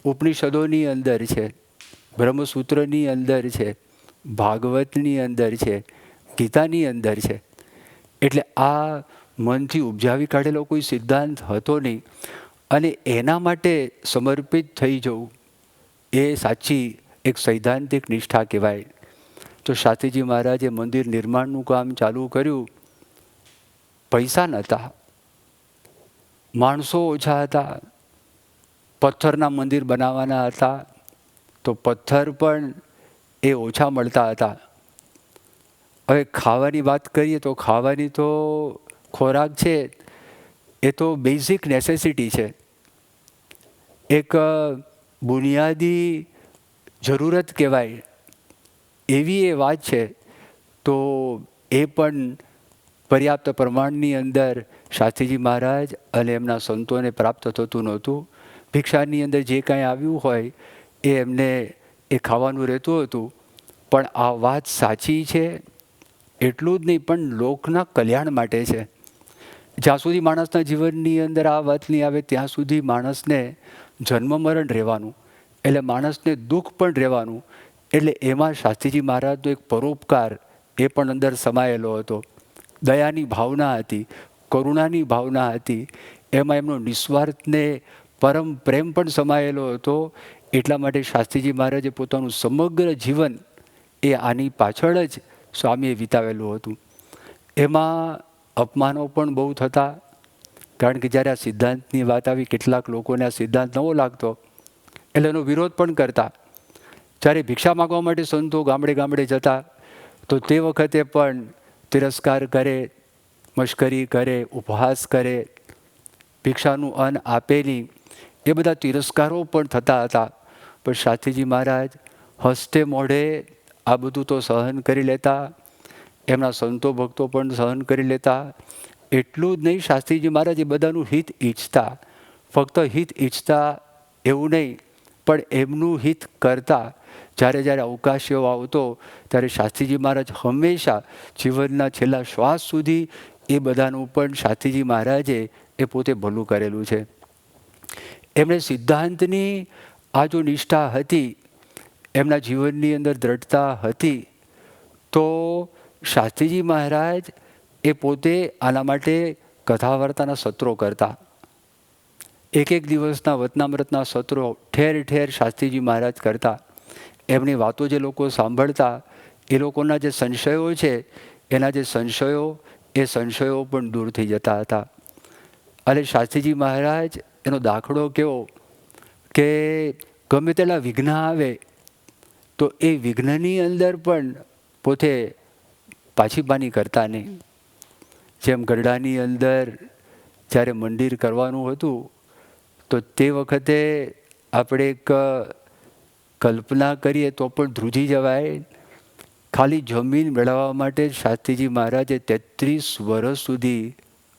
Speaker 7: ઉપનિષદોની અંદર છે, બ્રહ્મસૂત્રની અંદર છે, ભાગવતની અંદર છે, ગીતાની અંદર છે. એટલે આ મનથી ઉપજાવી કાઢેલો કોઈ સિદ્ધાંત હતો નહીં. અને એના માટે સમર્પિત થઈ જવું એ સાચી એક સૈદ્ધાંતિક નિષ્ઠા કહેવાય. તો શાસ્ત્રીજી મહારાજે મંદિર નિર્માણનું કામ ચાલુ કર્યું. પૈસા નહોતા, માણસો ઓછા હતા, પથ્થરના મંદિર બનાવવાના હતા, તો પથ્થર પણ એ ઓછા મળતા હતા. હવે ખાવાની વાત કરીએ તો ખાવાની તો ખોરાક છે એ તો બેઝિક નેસેસિટી છે, એક બુનિયાદી જરૂરત કહેવાય એવી એ વાત છે. તો એ પણ પર્યાપ્ત પ્રમાણની અંદર શાસ્ત્રીજી મહારાજ અને એમના સંતોને પ્રાપ્ત થતું નહોતું. ભિક્ષાની અંદર જે કાંઈ આવ્યું હોય એ એમને એ ખાવાનું રહેતું હતું. પણ આ વાત સાચી છે એટલું જ નહીં, પણ લોકના કલ્યાણ માટે છે. જ્યાં સુધી માણસના જીવનની અંદર આ વાત નહીં આવે ત્યાં સુધી માણસને જન્મ મરણ રહેવાનું, એટલે માણસને દુઃખ પણ રહેવાનું. એટલે એમાં શાસ્ત્રીજી મહારાજનો એક પરોપકાર એ પણ અંદર સમાયેલો હતો. દયાની ભાવના હતી, કરુણાની ભાવના હતી, એમાં એમનો નિસ્વાર્થને પરમ પ્રેમ પણ સમાયેલો હતો. એટલા માટે શાસ્ત્રીજી મહારાજે પોતાનું સમગ્ર જીવન એ આની પાછળ જ સ્વામીએ વિતાવેલું હતું. એમાં અપમાનો પણ બહુ થતા, કારણ કે જ્યારે આ સિદ્ધાંતની વાત આવી કેટલાક લોકોને આ સિદ્ધાંત નવો લાગતો એટલે એનો વિરોધ પણ કરતા. જ્યારે ભિક્ષા માગવા માટે સંતો ગામડે ગામડે જતા તો તે વખતે પણ તિરસ્કાર કરે, મશ્કરી કરે, ઉપહાસ કરે, ભિક્ષાનું અન્ન આપેલી, એ બધા તિરસ્કારો પણ થતા હતા. પણ શાસ્ત્રીજી મહારાજ હસ્તે મોઢે આ બધું તો સહન કરી લેતા, એમના સંતો ભક્તો પણ સહન કરી લેતા. એટલું જ નહીં, શાસ્ત્રીજી મહારાજ એ બધાનું હિત ઈચ્છતા. ફક્ત હિત ઈચ્છતા એવું નહીં, પણ એમનું હિત કરતા. જ્યારે જ્યારે અવકાશ એવો આવતો ત્યારે શાસ્ત્રીજી મહારાજ હંમેશા જીવનના છેલ્લા શ્વાસ સુધી એ બધાનું પણ શાસ્ત્રીજી મહારાજે એ પોતે ભલું કરેલું છે. એમણે સિદ્ધાંતની આ જો નિષ્ઠા હતી, એમના જીવનની અંદર દ્રઢતા હતી, તો શાસ્ત્રીજી મહારાજ એ પોતે આના માટે કથા વાર્તાના સત્રો કરતા. એક એક દિવસના વચનામૃતના સત્રો ઠેર ઠેર શાસ્ત્રીજી મહારાજ કરતા. એમની વાતો જે લોકો સાંભળતા, એ લોકોના જે સંશયો છે એના જે સંશયો પણ દૂર થઈ જતા હતા. અને શાસ્ત્રીજી મહારાજ એનો દાખલો કેવો કે ગમે તેટલા વિઘ્ન આવે તો એ વિઘ્નની અંદર પણ પોતે પાછીબાની કરતા નહીં. જેમ ગરડાની અંદર જ્યારે મંદિર કરવાનું હતું તો તે વખતે આપણે એક કલ્પના કરીએ તો પણ ધ્રુજી જવાય. ખાલી જમીન મેળવવા માટે શાસ્ત્રીજી મહારાજે 33 વર્ષ સુધી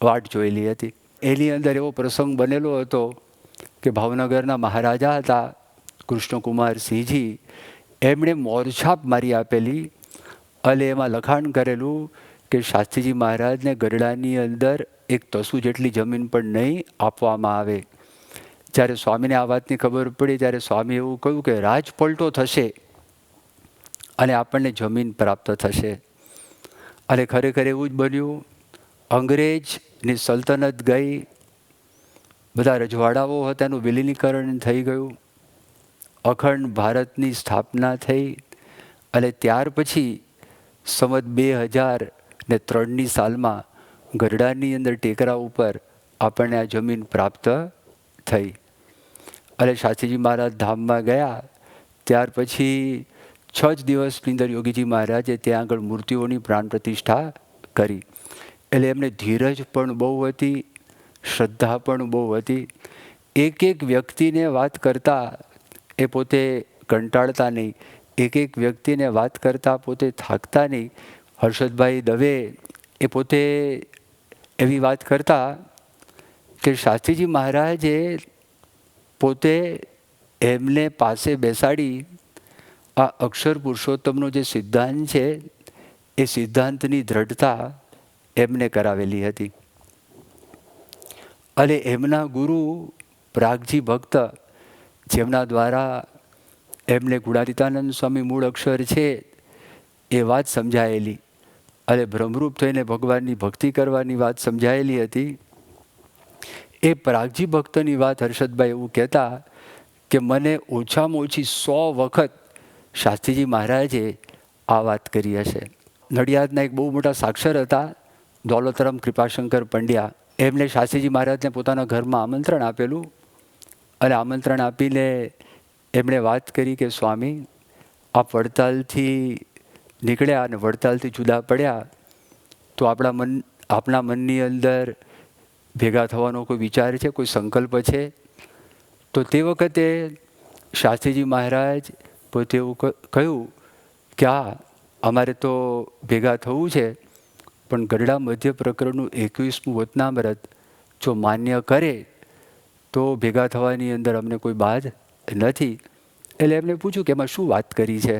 Speaker 7: વાટ જોયેલી હતી. એની અંદર એવો પ્રસંગ બનેલો હતો કે ભાવનગરના મહારાજા હતા કૃષ્ણકુમાર સિંહજી, એમણે મોરછાપ મારી આપેલી અને એમાં લખાણ કરેલું કે શાસ્ત્રીજી મહારાજને ગરડાની અંદર એક તસુ જેટલી જમીન પણ નહીં આપવામાં આવે. જ્યારે સ્વામીને આ વાતની ખબર પડી ત્યારે સ્વામી એવું કહ્યું કે રાજ પલટો થશે અને આપણને જમીન પ્રાપ્ત થશે. અને ખરેખર એવું જ બન્યું. અંગ્રેજની સલ્તનત ગઈ, બધા રજવાડાઓ હતા એનું વિલીનીકરણ થઈ ગયું, અખંડ ભારતની સ્થાપના થઈ. અને ત્યાર પછી સંવત 2003ની સાલમાં ગરડાની અંદર ટેકરા ઉપર આપણને આ જમીન પ્રાપ્ત થઈ. અને શાસ્ત્રીજી મહારાજ ધામમાં ગયા ત્યાર પછી 6 જ દિવસની અંદર યોગીજી મહારાજે ત્યાં આગળ મૂર્તિઓની પ્રાણ પ્રતિષ્ઠા કરી. એટલે એમને ધીરજ પણ બહુ હતી, શ્રદ્ધા પણ બહુ હતી. એક એક વ્યક્તિને વાત કરતા એ પોતે કંટાળતા નહીં, એક એક વ્યક્તિને વાત કરતા પોતે થાકતા નહીં. હર્ષદભાઈ દવે એ પોતે એવી વાત કરતા કે શાસ્ત્રીજી મહારાજે પોતે એમને પાસે બેસાડી આ અક્ષર પુરુષોત્તમનો જે સિદ્ધાંત છે એ સિદ્ધાંતની દ્રઢતા એમને કરાવેલી હતી. અને એમના ગુરુ પ્રાગજી ભક્ત જેમના દ્વારા એમને ગુણાતીતાનંદ સ્વામી મૂળ અક્ષર છે એ વાત સમજાયેલી અને બ્રહ્મરૂપ થઈને ભગવાનની ભક્તિ કરવાની વાત સમજાયેલી હતી. એ પ્રાગજી ભક્તની વાત હર્ષદભાઈ એવું કહેતા કે મને ઓછામાં ઓછી 100 વખત શાસ્ત્રીજી મહારાજે આ વાત કરી હશે. નડિયાદના એક બહુ મોટા સાક્ષર હતા, દોલતરામ કૃપાશંકર પંડ્યા. એમને શાસ્ત્રીજી મહારાજને પોતાના ઘરમાં આમંત્રણ આપેલું અને આમંત્રણ આપીને એમણે વાત કરી કે સ્વામી, આપ વડતાલથી નીકળ્યા અને વડતાલથી જુદા પડ્યા તો આપણા મનની અંદર ભેગા થવાનો કોઈ વિચાર છે, કોઈ સંકલ્પ છે? તો તે વખતે શાસ્ત્રીજી મહારાજ પોતે એવું કહ્યું કે અમારે તો ભેગા થવું છે, પણ ગરડા મધ્ય પ્રકરણનું 21મું વચનામૃત જો માન્ય કરે તો ભેગા થવાની અંદર અમને કોઈ બાધ નથી. એટલે એમને પૂછ્યું કે એમાં શું વાત કરી છે?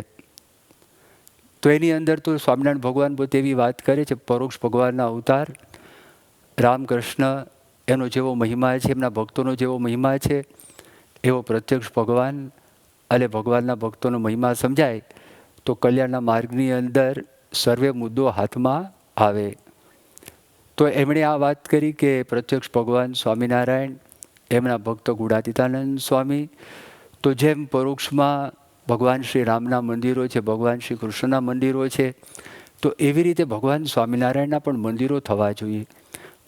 Speaker 7: તો એની અંદર તો સ્વામિનારાયણ ભગવાન પોતે એવી વાત કરે છે, પરોક્ષ ભગવાનના અવતાર રામકૃષ્ણ, એનો જેવો મહિમા છે, એમના ભક્તોનો જેવો મહિમા છે, એવો પ્રત્યક્ષ ભગવાન અને ભગવાનના ભક્તોનો મહિમા સમજાય તો કલ્યાણના માર્ગની અંદર સર્વે મુદ્દો હાથમાં આવે. તો એમણે આ વાત કરી કે પ્રત્યક્ષ ભગવાન સ્વામિનારાયણ, એમના ભક્ત ગુણાતીતાનંદ સ્વામી, તો જેમ પરોક્ષમાં ભગવાન શ્રી રામના મંદિરો છે, ભગવાન શ્રી કૃષ્ણના મંદિરો છે, તો એવી રીતે ભગવાન સ્વામિનારાયણના પણ મંદિરો થવા જોઈએ.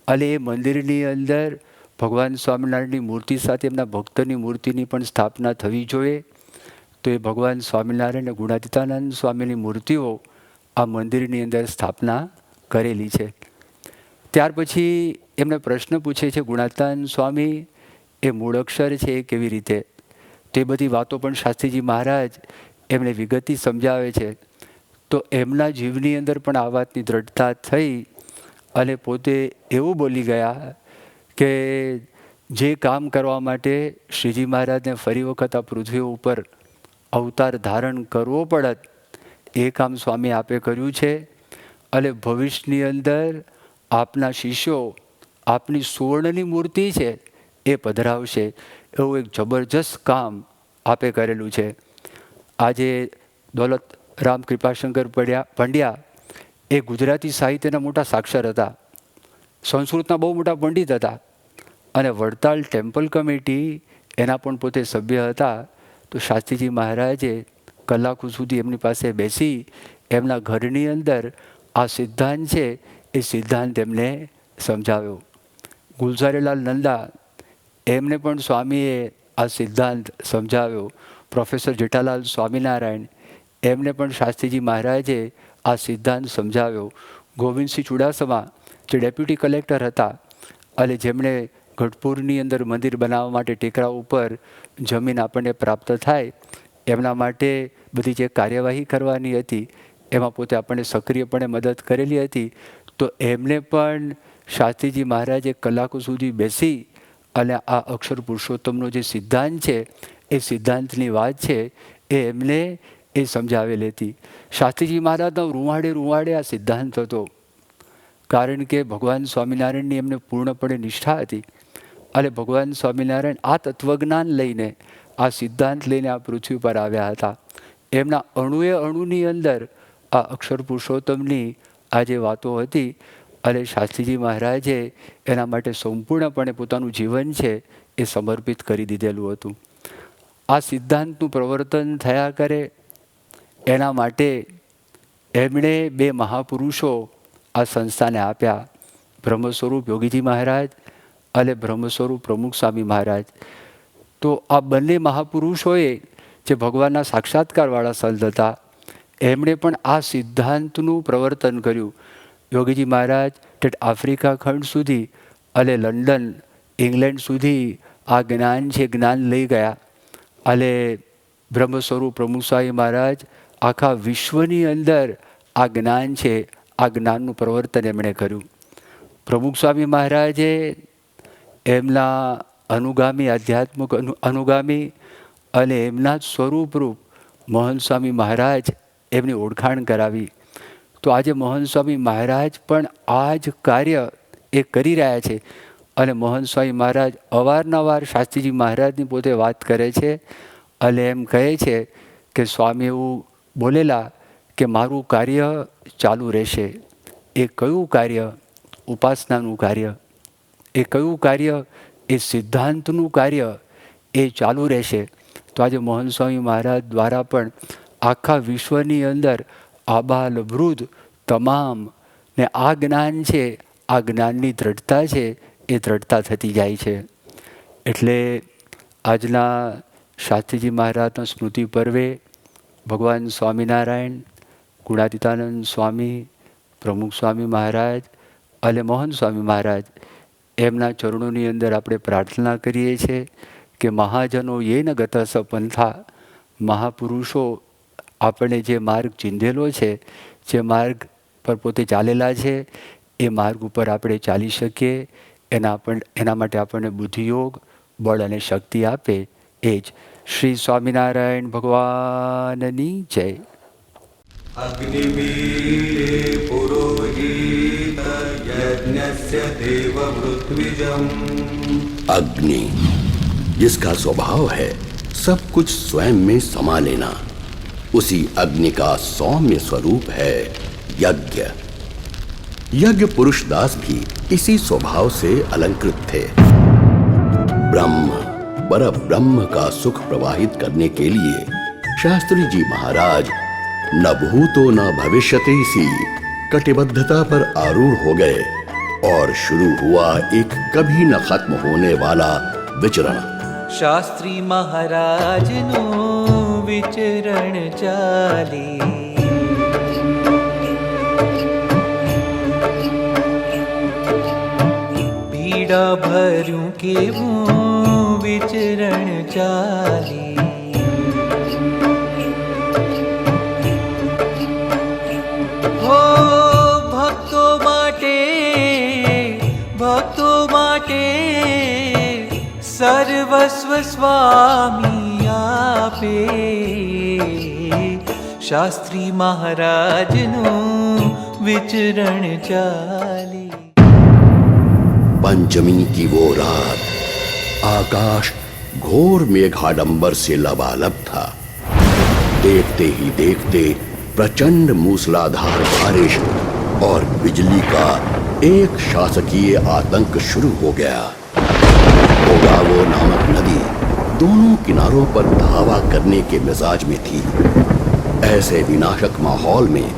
Speaker 7: અને એ મંદિરની અંદર ભગવાન સ્વામિનારાયણની મૂર્તિ સાથે એમના ભક્તની મૂર્તિની પણ સ્થાપના થવી જોઈએ. તો એ ભગવાન સ્વામિનારાયણ અને ગુણાતીતાનંદ સ્વામીની મૂર્તિઓ આ મંદિરની અંદર સ્થાપના કરેલી છે. ત્યાર પછી એમને પ્રશ્ન પૂછે છે, ગુણાતીતાનંદ સ્વામી એ મૂળ અક્ષર છે એ કેવી રીતે? તે બધી વાતો પણ શાસ્ત્રીજી મહારાજ એમને વિગતથી સમજાવે છે. તો એમના જીવની અંદર પણ આ વાતની દ્રઢતા થઈ અને પોતે એવું બોલી ગયા કે જે કામ કરવા માટે શ્રીજી મહારાજને ફરી વખત આ પૃથ્વી ઉપર અવતાર ધારણ કરવો પડત, એ કામ સ્વામી આપે કર્યું છે. અને ભવિષ્યની અંદર આપના શિષ્યો આપની સુવર્ણની મૂર્તિ છે એ પધરાવશે, એવું એક જબરજસ્ત કામ આપે કરેલું છે. આજે દોલતરામ કૃપાશંકર પંડ્યા એ ગુજરાતી સાહિત્યના મોટા સાક્ષર હતા, સંસ્કૃતના બહુ મોટા પંડિત હતા અને વડતાલ ટેમ્પલ કમિટી એના પણ પોતે સભ્ય હતા. તો શાસ્ત્રીજી મહારાજે કલાકો સુધી એમની પાસે બેસી એમના ઘરની અંદર આ સિદ્ધાંત છે એ સિદ્ધાંત એમને સમજાવ્યો. ગુલઝારીલાલ નંદા એમને પણ સ્વામીએ આ સિદ્ધાંત સમજાવ્યો. પ્રોફેસર જેઠાલાલ સ્વામિનારાયણ એમને પણ શાસ્ત્રીજી મહારાજે આ સિદ્ધાંત સમજાવ્યો. ગોવિંદસિંહ ચુડાસમા જે ડેપ્યુટી કલેક્ટર હતા અને જેમણે ગઢપુરની અંદર મંદિર બનાવવા માટે ટેકરા ઉપર જમીન આપણને પ્રાપ્ત થાય એમના માટે બધી જે કાર્યવાહી કરવાની હતી એમાં પોતે આપણને સક્રિયપણે મદદ કરેલી હતી. તો એમને પણ શાસ્ત્રીજી મહારાજે કલાકો સુધી બેસી અને આ અક્ષર પુરુષોત્તમનો જે સિદ્ધાંત છે એ સિદ્ધાંતની વાત છે એ એમને એ સમજાવેલી હતી. શાસ્ત્રીજી મહારાજનો રૂવાડે આ સિદ્ધાંત હતો, કારણ કે ભગવાન સ્વામિનારાયણની એમને પૂર્ણપણે નિષ્ઠા હતી અને ભગવાન સ્વામિનારાયણ આ તત્વજ્ઞાન લઈને, આ સિદ્ધાંત લઈને આ પૃથ્વી પર આવ્યા હતા. એમના અણુએ અણુની અંદર આ અક્ષર પુરુષોત્તમની આ જે વાતો હતી અને શાસ્ત્રીજી મહારાજે એના માટે સંપૂર્ણપણે પોતાનું જીવન છે એ સમર્પિત કરી દીધેલું હતું. આ સિદ્ધાંતનું પ્રવર્તન થયા કરે એના માટે એમણે 2 મહાપુરુષો આ સંસ્થાને આપ્યા, બ્રહ્મ સ્વરૂપ યોગીજી મહારાજ અને બ્રહ્મ સ્વરૂપ પ્રમુખ સ્વામી મહારાજ. તો આ બંને મહાપુરુષોએ જે ભગવાનના સાક્ષાત્કારવાળા સંત હતા એમણે પણ આ સિદ્ધાંતનું પ્રવર્તન કર્યું. યોગીજી મહારાજ ઠેઠ આફ્રિકા ખંડ સુધી અને લંડન ઇંગ્લેન્ડ સુધી આ જ્ઞાન છે જ્ઞાન લઈ ગયા અને બ્રહ્મ સ્વરૂપ પ્રમુખ સ્વામી મહારાજ આખા વિશ્વની અંદર આ જ્ઞાન છે આ જ્ઞાનનું પ્રવર્તન એમણે કર્યું. પ્રમુખ સ્વામી મહારાજે એમના અનુગામી આધ્યાત્મિક અનુગામી અને એમના જ સ્વરૂપરૂપ મોહન સ્વામી મહારાજ એમની ઓળખાણ કરાવી. તો આજે મોહન સ્વામી મહારાજ પણ આ જ કાર્ય એ કરી રહ્યા છે અને મોહન સ્વામી મહારાજ અવારનવાર શાસ્ત્રીજી મહારાજની પોતે વાત કરે છે અને એમ કહે છે કે સ્વામી એવું બોલેલા કે મારું કાર્ય ચાલુ રહેશે. એ કયું કાર્ય? ઉપાસનાનું કાર્ય. એ કયું કાર્ય? એ સિદ્ધાંતનું કાર્ય. એ ચાલુ રહેશે. તો આજે મોહન સ્વામી મહારાજ દ્વારા પણ આખા વિશ્વની અંદર આબાલ વૃદ્ધ તમામ ને આ જ્ઞાન છે, આ જ્ઞાનની દ્રઢતા છે, એ દ્રઢતા થતી જાય છે. એટલે આજના શાસ્ત્રીજી મહારાજના સ્મૃતિ પર્વે ભગવાન સ્વામિનારાયણ, ગુણાતીતાનંદ સ્વામી, પ્રમુખ સ્વામી મહારાજ અને મોહન સ્વામી મહારાજ એમના ચરણોની અંદર આપણે પ્રાર્થના કરીએ છીએ કે મહાજનો યેન ગતસ પંથા, મહાપુરુષો આપણે જે માર્ગ ચીંધેલો છે, જે માર્ગ પર પોતે ચાલેલા છે, એ માર્ગ ઉપર આપણે ચાલી શકીએ. એના માટે આપણને બુદ્ધિયોગ, બળ અને શક્તિ આપે. એ જ શ્રી સ્વામિનારાયણ ભગવાનની જય.
Speaker 8: अग्निवीरे पुरोहित यज्ञस्य देववृत्विजम्।
Speaker 9: अग्नि जिसका स्वभाव है सब कुछ स्वयं में समा लेना, उसी अग्नि का सौम्य स्वरूप है यज्ञ। यज्ञ पुरुषदास भी इसी स्वभाव से अलंकृत थे। ब्रह्म पर ब्रह्म का सुख प्रवाहित करने के लिए शास्त्री जी महाराज न भूतो न भविष्यति सी कटिबद्धता पर आरूढ़ हो गए और शुरू हुआ एक कभी न खत्म होने वाला विचरण।
Speaker 2: शास्त्री महाराज नो विचरण चाली, पीड़ा भरूं के वो विचरण चाली। सर्वस्व स्वामी आपे, शास्त्री महाराज नो विचरण चाली।
Speaker 9: पंचमी की वो रात आकाश घोर मेघाडंबर से लबालब था। देखते ही देखते प्रचंड मूसलाधार बारिश और बिजली का एक शासकीय आतंक शुरू हो गया। भोगावो नामक नदी दोनों किनारों पर धावा करने के मिजाज में थी। ऐसे विनाशक माहौल में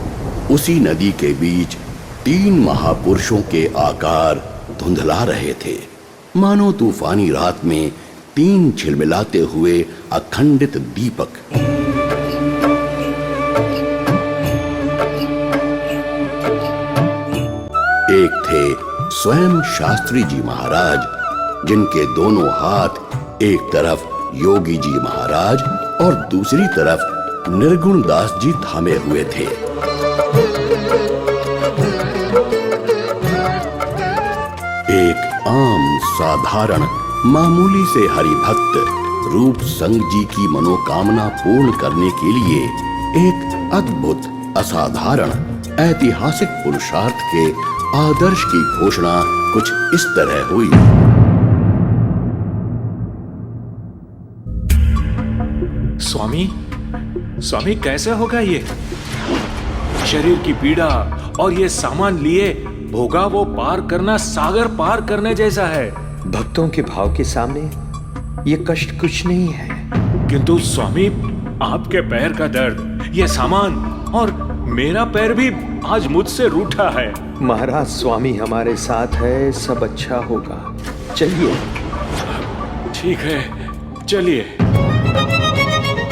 Speaker 9: उसी नदी के बीच 3 महापुरुषों के आकार धुंधला रहे थे, मानो तूफानी रात में 3 झिलमिलाते हुए अखंडित दीपक। एक थे स्वयं शास्त्री जी महाराज, जिनके दोनों हाथ एक तरफ योगी जी महाराज और दूसरी तरफ निर्गुण दास जी थामे हुए थे। एक आम साधारण मामूली से हरिभक्त रूप संग जी की मनोकामना पूर्ण करने के लिए एक अद्भुत असाधारण ऐतिहासिक पुरुषार्थ के आदर्श की घोषणा कुछ इस तरह हुई।
Speaker 10: स्वामी कैसे होगा ये? शरीर की पीड़ा और ये सामान लिए भोगा वो पार करना सागर पार करने जैसा है।
Speaker 11: भक्तों के भाव के सामने ये कष्ट कुछ नहीं है।
Speaker 10: किंतु स्वामी, आपके पैर का दर्द, ये सामान और मेरा पैर भी आज मुझसे रूठा है।
Speaker 11: महाराज स्वामी हमारे साथ है, सब अच्छा होगा, चलिए।
Speaker 10: ठीक है, चलिए।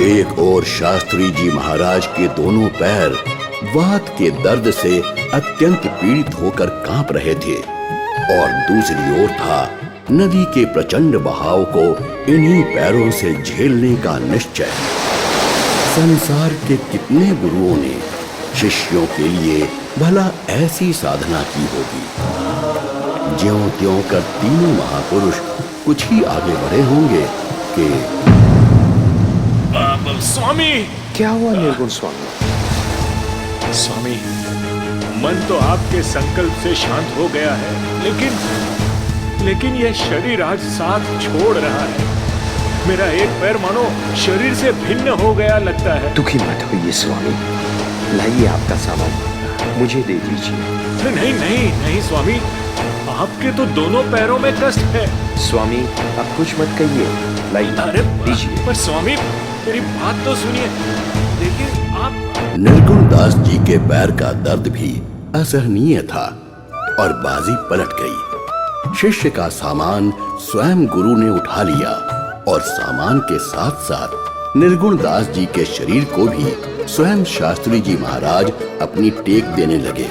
Speaker 9: एक और शास्त्री जी महाराज के दोनों पैर वात के दर्द से अत्यंत पीड़ित होकर कांप रहे थे और दूसरी ओर था नदी के प्रचंड बहाव को इन्हीं पैरों से झेलने का निश्चय। संसार के कितने गुरुओं ने शिष्यों के लिए भला ऐसी साधना की होगी? ज्यों-त्यों कर तीनों महापुरुष कुछ ही आगे बढ़े होंगे कि
Speaker 10: स्वामी।
Speaker 11: क्या हुआ निर्गुण स्वामी?
Speaker 10: स्वामी, मन तो आपके संकल्प से शांत हो गया है, लेकिन यह शरीर आज साथ छोड़ रहा है। मेरा एक पैर मानो शरीर से भिन्न हो गया लगता है।
Speaker 11: दुखी मत होइए स्वामी, लाइए आपका सामान, मुझे दे दीजिए।
Speaker 10: नहीं नहीं नहीं स्वामी, आपके तो दोनों पैरों में कष्ट है।
Speaker 11: स्वामी आप कुछ मत कहिए, लाइए
Speaker 10: अरे
Speaker 11: दीजिए।
Speaker 10: पर स्वामी मेरी बात तो सुनिए, देखिए आप।
Speaker 9: निर्गुण दास जी के पैर का दर्द भी असहनीय था और बाजी पलट गई। शिष्य का सामान स्वयं गुरु ने उठा लिया और सामान के साथ साथ निर्गुण दास जी के शरीर को भी स्वयं शास्त्री जी महाराज अपनी टेक देने लगे।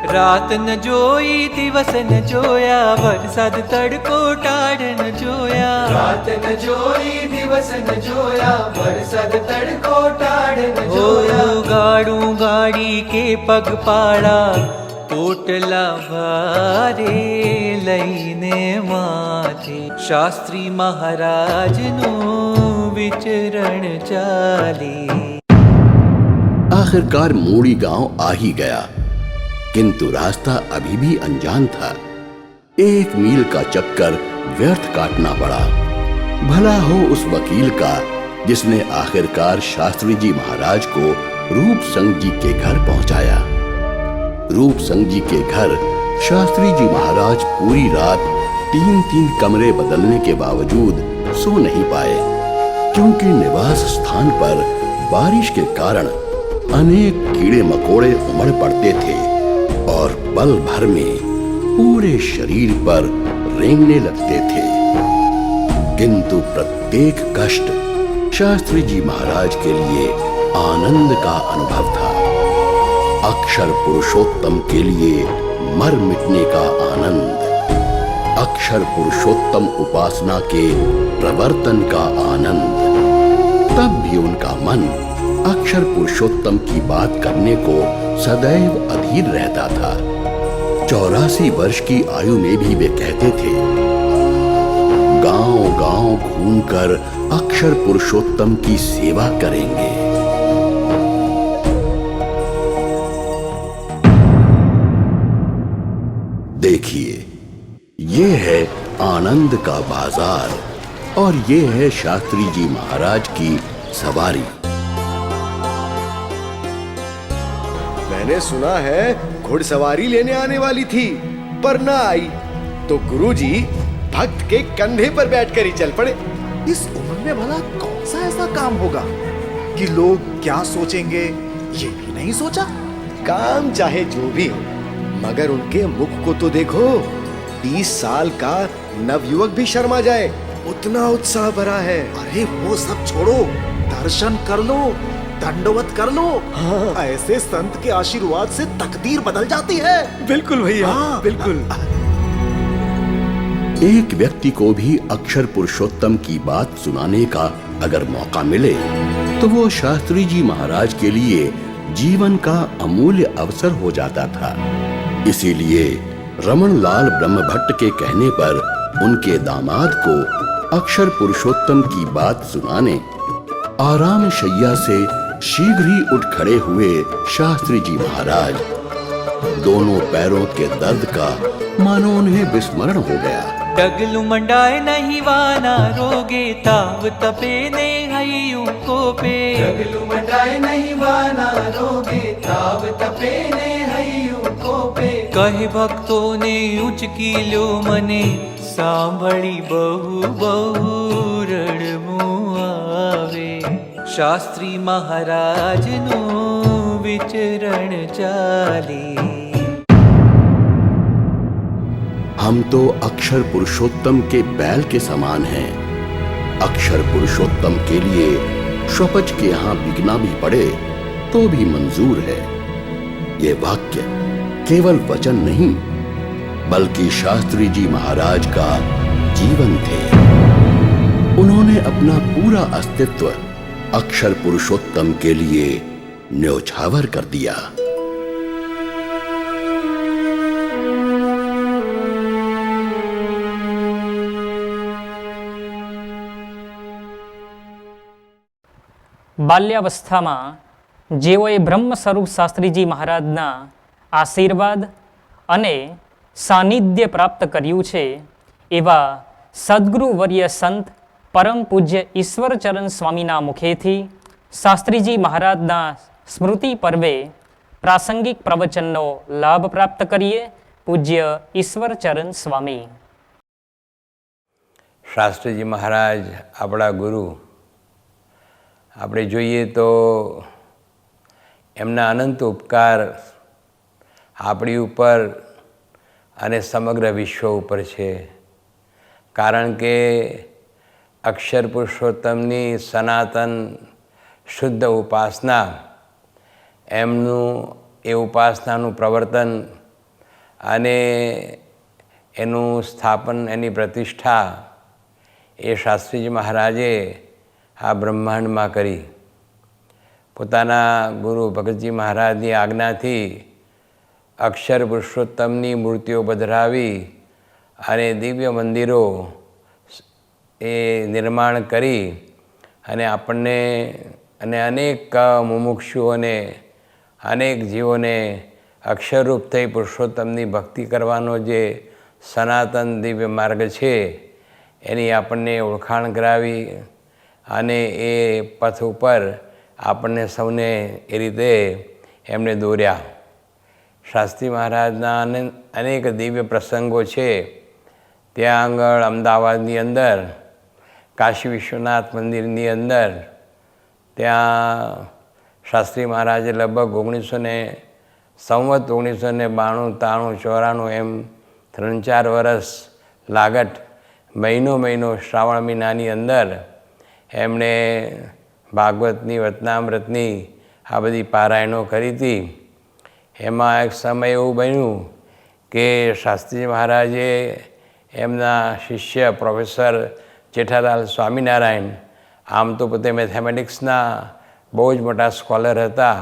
Speaker 2: रात न जोई दिवस न जोया, बरसात तड़को टाड़ न जोया।
Speaker 5: रात न जोई दिवस न जोया, बरसात तड़को टाड़ न जोया।
Speaker 2: गाड़ू गाड़ी के पग पाड़ा, पोटला भारे लईने माथे। शास्त्री महाराज नु विचरण चाली।
Speaker 9: आखिरकार मूड़ी गांव आ ही गया, किंतु रास्ता अभी भी अनजान था। 1 मील का चक्कर व्यर्थ काटना पड़ा। भला हो उस वकील का जिसने आखिरकार शास्त्री जी महाराज को रूप संग जी के घर पहुंचाया। रूप संग जी के घर शास्त्री जी महाराज पूरी रात 3-3 कमरे बदलने के बावजूद सो नहीं पाए, क्योंकि निवास स्थान पर बारिश के कारण अनेक कीड़े मकोड़े उमड़ पड़ते थे और पल भर में पूरे शरीर पर रेंगने लगते थे। किंतु प्रत्येक कष्ट शास्त्री जी महाराज के लिए आनंद का अनुभव था। अक्षर पुरुषोत्तम के लिए मर मिटने का आनंद, अक्षर पुरुषोत्तम उपासना के प्रवर्तन का आनंद। तब भी उनका मन अक्षर पुरुषोत्तम की बात करने को सदैव अधीर रहता था। 84 वर्ष की आयु में भी वे कहते थे, गांव-गांव घूमकर अक्षर पुरुषोत्तम की सेवा करेंगे। देखिए, ये है आनंद का बाजार और ये है शास्त्री जी महाराज की सवारी।
Speaker 12: मैंने सुना है घुड़सवारी लेने आने वाली थी, पर ना आई, तो गुरुजी भक्त के कंधे पर बैठकर ही चल पड़े।
Speaker 13: इस उम्र में भला कौन सा ऐसा काम होगा कि लोग क्या सोचेंगे ये भी नहीं सोचा।
Speaker 12: काम चाहे जो भी हो, मगर उनके मुख को तो देखो। 30 साल का नवयुवक भी शर्मा जाए, उतना उत्साह भरा है।
Speaker 13: अरे वो सब छोड़ो, दर्शन कर लो, दंडवत कर लो। हाँ। ऐसे संत के आशीर्वाद से तकदीर बदल जाती है।
Speaker 12: बिल्कुल भैया,
Speaker 13: हाँ।
Speaker 12: बिल्कुल।
Speaker 9: एक व्यक्ति को भी अक्षर पुरुषोत्तम की बात सुनाने का अगर मौका मिले तो वो शास्त्री जी महाराज के लिए जीवन का अमूल्य अवसर हो जाता था। इसीलिए रमन लाल ब्रह्मभट्ट के कहने पर उनके दामाद को अक्षर पुरुषोत्तम की बात सुनाने आराम शैया से शीघ्र ही उठ खड़े हुए शास्त्री जी महाराज। दोनों पैरों के दर्द का मानो उन्हें विस्मरण हो गया।
Speaker 2: डगलू मंडाए नहीं वाना रोगे, ताव तपे ने हईयू को पे।
Speaker 5: डगलू मंडाए नहीं वाना रोगे, ताव तपे ने हईयू को पे।
Speaker 2: कहे भक्तों ने उच की लो मने, सांभળી बहु बहु रड़मु आवे। शास्त्री महाराज नु विचरण चाली।
Speaker 9: हम तो अक्षर पुरुषोत्तम के बैल के समान हैं। अक्षर पुरुषोत्तम के लिए शपच के यहाँ बिकना भी पड़े तो भी मंजूर है। ये वाक्य केवल वचन नहीं, बल्कि शास्त्री जी महाराज का जीवन थे। उन्होंने अपना पूरा अस्तित्व अक्षर पुरुषोत्तम के लिए न्योछावर कर दिया।
Speaker 1: બાલ્યાવસ્થામાં જેઓએ બ્રહ્મ સ્વરૂપ શાસ્ત્રીજી મહારાજના આશીર્વાદ અને સાનિધ્ય પ્રાપ્ત કર્યું છે એવા સદગુરુવર્ય સંત પરમ પૂજ્ય ઈશ્વરચરણ સ્વામીના મુખેથી શાસ્ત્રીજી મહારાજના સ્મૃતિ પર્વે પ્રાસંગિક પ્રવચનનો લાભ પ્રાપ્ત કરીએ. પૂજ્ય ઈશ્વરચરણ સ્વામી.
Speaker 14: શાસ્ત્રીજી મહારાજ આપણા ગુરુ, આપણે જોઈએ તો એમના અનંત ઉપકાર આપણી ઉપર અને સમગ્ર વિશ્વ ઉપર છે. કારણ કે અક્ષર પુરુષોત્તમની સનાતન શુદ્ધ ઉપાસના, એમનું એ ઉપાસનાનું પ્રવર્તન અને એનું સ્થાપન, એની પ્રતિષ્ઠા એ શાસ્ત્રીજી મહારાજે આ બ્રહ્માંડમાં કરી. પોતાના ગુરુ ભગતજી મહારાજની આજ્ઞાથી અક્ષર પુરુષોત્તમની મૂર્તિઓ પધરાવી અને દિવ્ય મંદિરો એ નિર્માણ કરી અને આપણને અને અનેક મુમુક્ષુઓને, અનેક જીવોને અક્ષરરૂપ થઈ પુરુષોત્તમની ભક્તિ કરવાનો જે સનાતન દિવ્ય માર્ગ છે એની આપણને ઓળખાણ કરાવી અને એ પથ ઉપર આપણને સૌને એ રીતે એમને દોર્યા. શાસ્ત્રી મહારાજના અનેક દિવ્ય પ્રસંગો છે. ત્યાં આગળ અમદાવાદની અંદર કાશી વિશ્વનાથ મંદિરની અંદર ત્યાં શાસ્ત્રી મહારાજે લગભગ 1992-93-94 એમ 3-4 વર્ષ લાગટ મહિનો શ્રાવણ મહિનાની અંદર એમણે ભાગવતની, વચનામૃતની આ બધી પારાયણો કરી હતી. એમાં એક સમય એવું બન્યું કે શાસ્ત્રીજી મહારાજે એમના શિષ્ય પ્રોફેસર જેઠાલાલ સ્વામિનારાયણ, આમ તો પોતે મેથેમેટિક્સના બહુ જ મોટા સ્કોલર હતા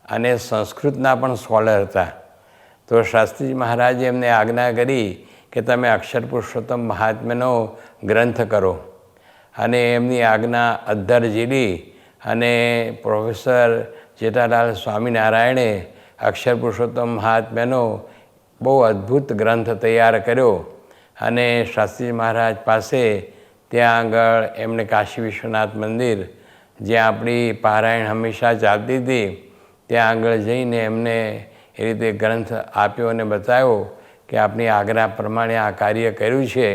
Speaker 14: અને સંસ્કૃતના પણ સ્કોલર હતા. તો શાસ્ત્રીજી મહારાજે એમને આજ્ઞા કરી કે તમે અક્ષર પુરુષોત્તમ મહાત્મ્યનો ગ્રંથ કરો. અને એમની આજ્ઞા અદ્ધર ઝીલી અને પ્રોફેસર જેઠાલાલ સ્વામિનારાયણે અક્ષર પુરુષોત્તમ મહાત્મ્યનો બહુ અદ્ભુત ગ્રંથ તૈયાર કર્યો. અને શાસ્ત્રીજી મહારાજ પાસે ત્યાં આગળ એમણે કાશી વિશ્વનાથ મંદિર, જ્યાં આપણી પારાયણ હંમેશા ચાલતી હતી, ત્યાં આગળ જઈને એમને એ રીતે ગ્રંથ આપ્યો અને બતાવ્યો કે આપની આજ્ઞા પ્રમાણે આ કાર્ય કર્યું છે.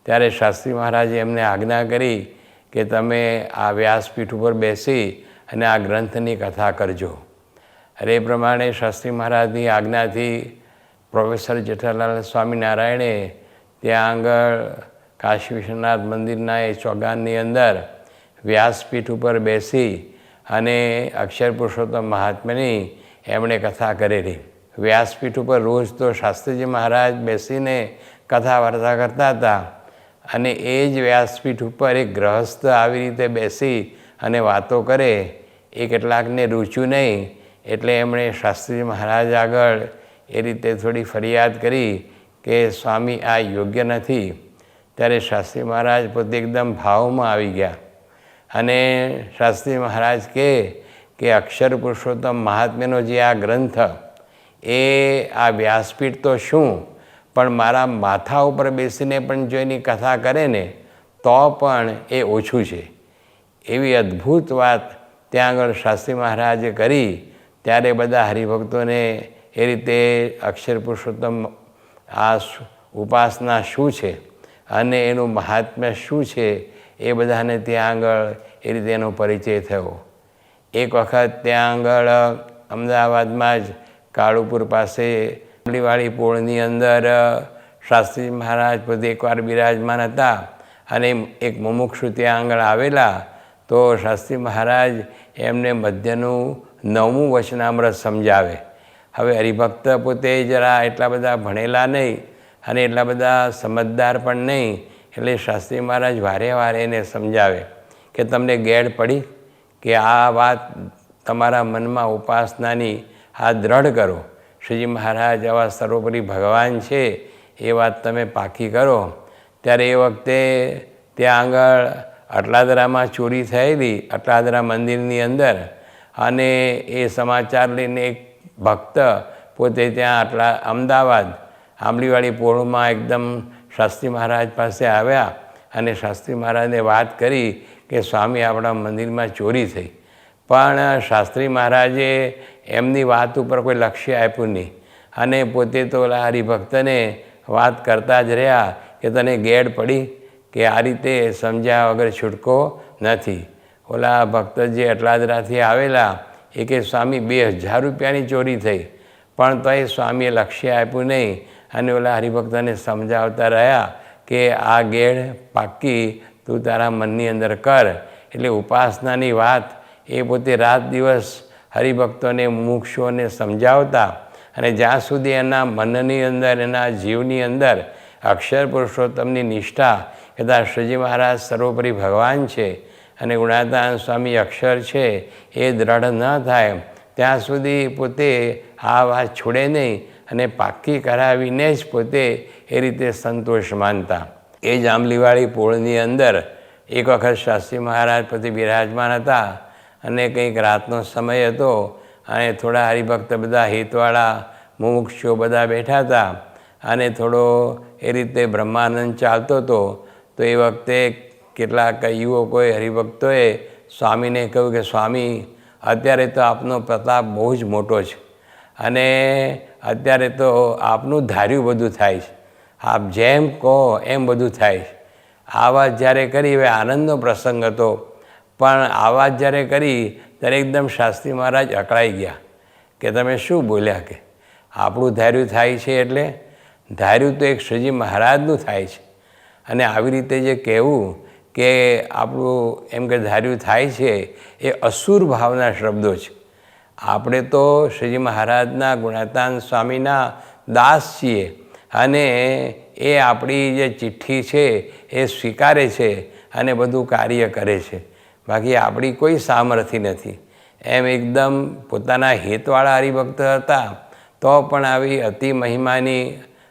Speaker 14: ત્યારે શાસ્ત્રી મહારાજે એમને આજ્ઞા કરી કે તમે આ વ્યાસપીઠ ઉપર બેસી અને આ ગ્રંથની કથા કરજો. અરે એ પ્રમાણે શાસ્ત્રી મહારાજની આજ્ઞાથી પ્રોફેસર જેઠાલાલ સ્વામિનારાયણે ત્યાં આગળ કાશી વિશ્વનાથ મંદિરના એ ચોગાનની અંદર વ્યાસપીઠ ઉપર બેસી અને અક્ષર પુરુષોત્તમ મહાત્મ્યની એમણે કથા કરેલી. વ્યાસપીઠ ઉપર રોજ તો શાસ્ત્રીજી મહારાજ બેસીને કથા વાર્તા કરતા હતા અને એ જ વ્યાસપીઠ ઉપર એક ગ્રહસ્થ આવી રીતે બેસી અને વાતો કરે એ કેટલાકને રૂચ્યું નહીં. એટલે એમણે શાસ્ત્રીજી મહારાજ આગળ એ રીતે થોડી ફરિયાદ કરી કે સ્વામી આ યોગ્ય નથી. ત્યારે શાસ્ત્રી મહારાજ પોતે એકદમ ભાવમાં આવી ગયા અને શાસ્ત્રી મહારાજ કહે કે અક્ષર પુરુષોત્તમ મહાત્મ્યનો જે આ ગ્રંથ એ આ વ્યાસપીઠ તો શું, પણ મારા માથા ઉપર બેસીને પણ જો એની કથા કરે ને તો પણ એ ઓછું છે. એવી અદ્ભુત વાત ત્યાં આગળ શાસ્ત્રી મહારાજે કરી. ત્યારે બધા હરિભક્તોને એ રીતે અક્ષર પુરુષોત્તમ આ ઉપાસના શું છે અને એનું મહાત્મ્ય શું છે એ બધાને ત્યાં આગળ એ રીતે એનો પરિચય થયો. એક વખત ત્યાં આગળ અમદાવાદમાં જ કાળુપુર પાસે અમલીવાળી પોળની અંદર શાસ્ત્રી મહારાજ પોતે એકવાર બિરાજમાન હતા અને એક મુમુક્ષુ ત્યાં આગળ આવેલા. તો શાસ્ત્રી મહારાજ એમને મધ્યનું 9મું વચનામૃત સમજાવે. હવે હરિભક્ત પોતે જરા એટલા બધા ભણેલા નહીં અને એટલા બધા સમજદાર પણ નહીં, એટલે શાસ્ત્રી મહારાજ વારે વારે એને સમજાવે કે તમને ગેડ પડી કે આ વાત તમારા મનમાં ઉપાસનાની આ દ્રઢ કરો. શ્રીજી મહારાજ આવા સર્વોપરી ભગવાન છે એ વાત તમે પાકી કરો. ત્યારે એ વખતે ત્યાં આગળ અટલાદરામાં ચોરી થયેલી, અટલાદરા મંદિરની અંદર, અને એ સમાચાર લઈને એક ભક્ત પોતે ત્યાં અમદાવાદ આંબલીવાળી પોળમાં એકદમ શાસ્ત્રી મહારાજ પાસે આવ્યા અને શાસ્ત્રી મહારાજને વાત કરી કે સ્વામી આપણા મંદિરમાં ચોરી થઈ. પણ શાસ્ત્રી મહારાજે એમની વાત ઉપર કોઈ લક્ષ્ય આપ્યું નહીં અને પોતે તો ઓલા હરિભક્તને વાત કરતા જ રહ્યા કે તને ગેડ પડી કે આ રીતે સમજ્યા વગર છૂટકો નથી. ઓલા ભક્ત જે અટલાદરાથી આવેલા એ કે સ્વામી 2000 રૂપિયાની ચોરી થઈ, પણ તોય સ્વામીએ લક્ષ્ય આપ્યું નહીં અને ઓલા હરિભક્તને સમજાવતા રહ્યા કે આ ગેડ પાક્કી તું તારા મનની અંદર કર. એટલે ઉપાસનાની વાત એ પોતે રાત દિવસ હરિભક્તોને મુમુક્ષુઓને સમજાવતા અને જ્યાં સુધી એના મનની અંદર એના જીવની અંદર અક્ષર પુરુષોત્તમની નિષ્ઠા કદાચ શ્રીજી મહારાજ સર્વોપરી ભગવાન છે અને ગુણાતાન સ્વામી અક્ષર છે એ દ્રઢ ન થાય ત્યાં સુધી પોતે આ વાત છોડે નહીં અને પાક્કી કરાવીને જ પોતે એ રીતે સંતોષ માનતા. એ જાંબલીવાળી પોળની અંદર એક વખત શાસ્ત્રી મહારાજ પોતે બિરાજમાન હતા અને કંઈક રાતનો સમય હતો અને થોડા હરિભક્ત બધા હિતવાળા મુમુક્ષુઓ બધા બેઠા હતા અને થોડો એ રીતે બ્રહ્માનંદ ચાલતો હતો. તો એ વખતે કેટલાક યુવકોએ હરિભક્તોએ સ્વામીને કહ્યું કે સ્વામી અત્યારે તો આપનો પ્રતાપ બહુ જ મોટો છે અને અત્યારે તો આપનું ધાર્યું બધું થાય છે, આપ જેમ કહો એમ બધું થાય છે. આ વાત જ્યારે કરી, હવે આનંદનો પ્રસંગ હતો, પણ આ વાત જ્યારે કરી ત્યારે એકદમ શાસ્ત્રી મહારાજ અકળાઈ ગયા કે તમે શું બોલ્યા કે આપણું ધાર્યું થાય છે એટલે ધાર્યું તો એક શ્રીજી મહારાજનું થાય છે અને આવી રીતે જે કહેવું કે આપણું એમ કે ધાર્યું થાય છે એ અસુર ભાવના શબ્દો છે. આપણે તો શ્રીજી મહારાજના ગુણાતાન સ્વામીના દાસ છીએ અને એ આપણી જે ચિઠ્ઠી છે એ સ્વીકારે છે અને બધું કાર્ય કરે છે. બાકી આપણી કોઈ સામર્થ્ય નથી. એમ એકદમ પોતાના હિતવાળા હરિભક્ત હતા તો પણ આવી અતિ મહિમાની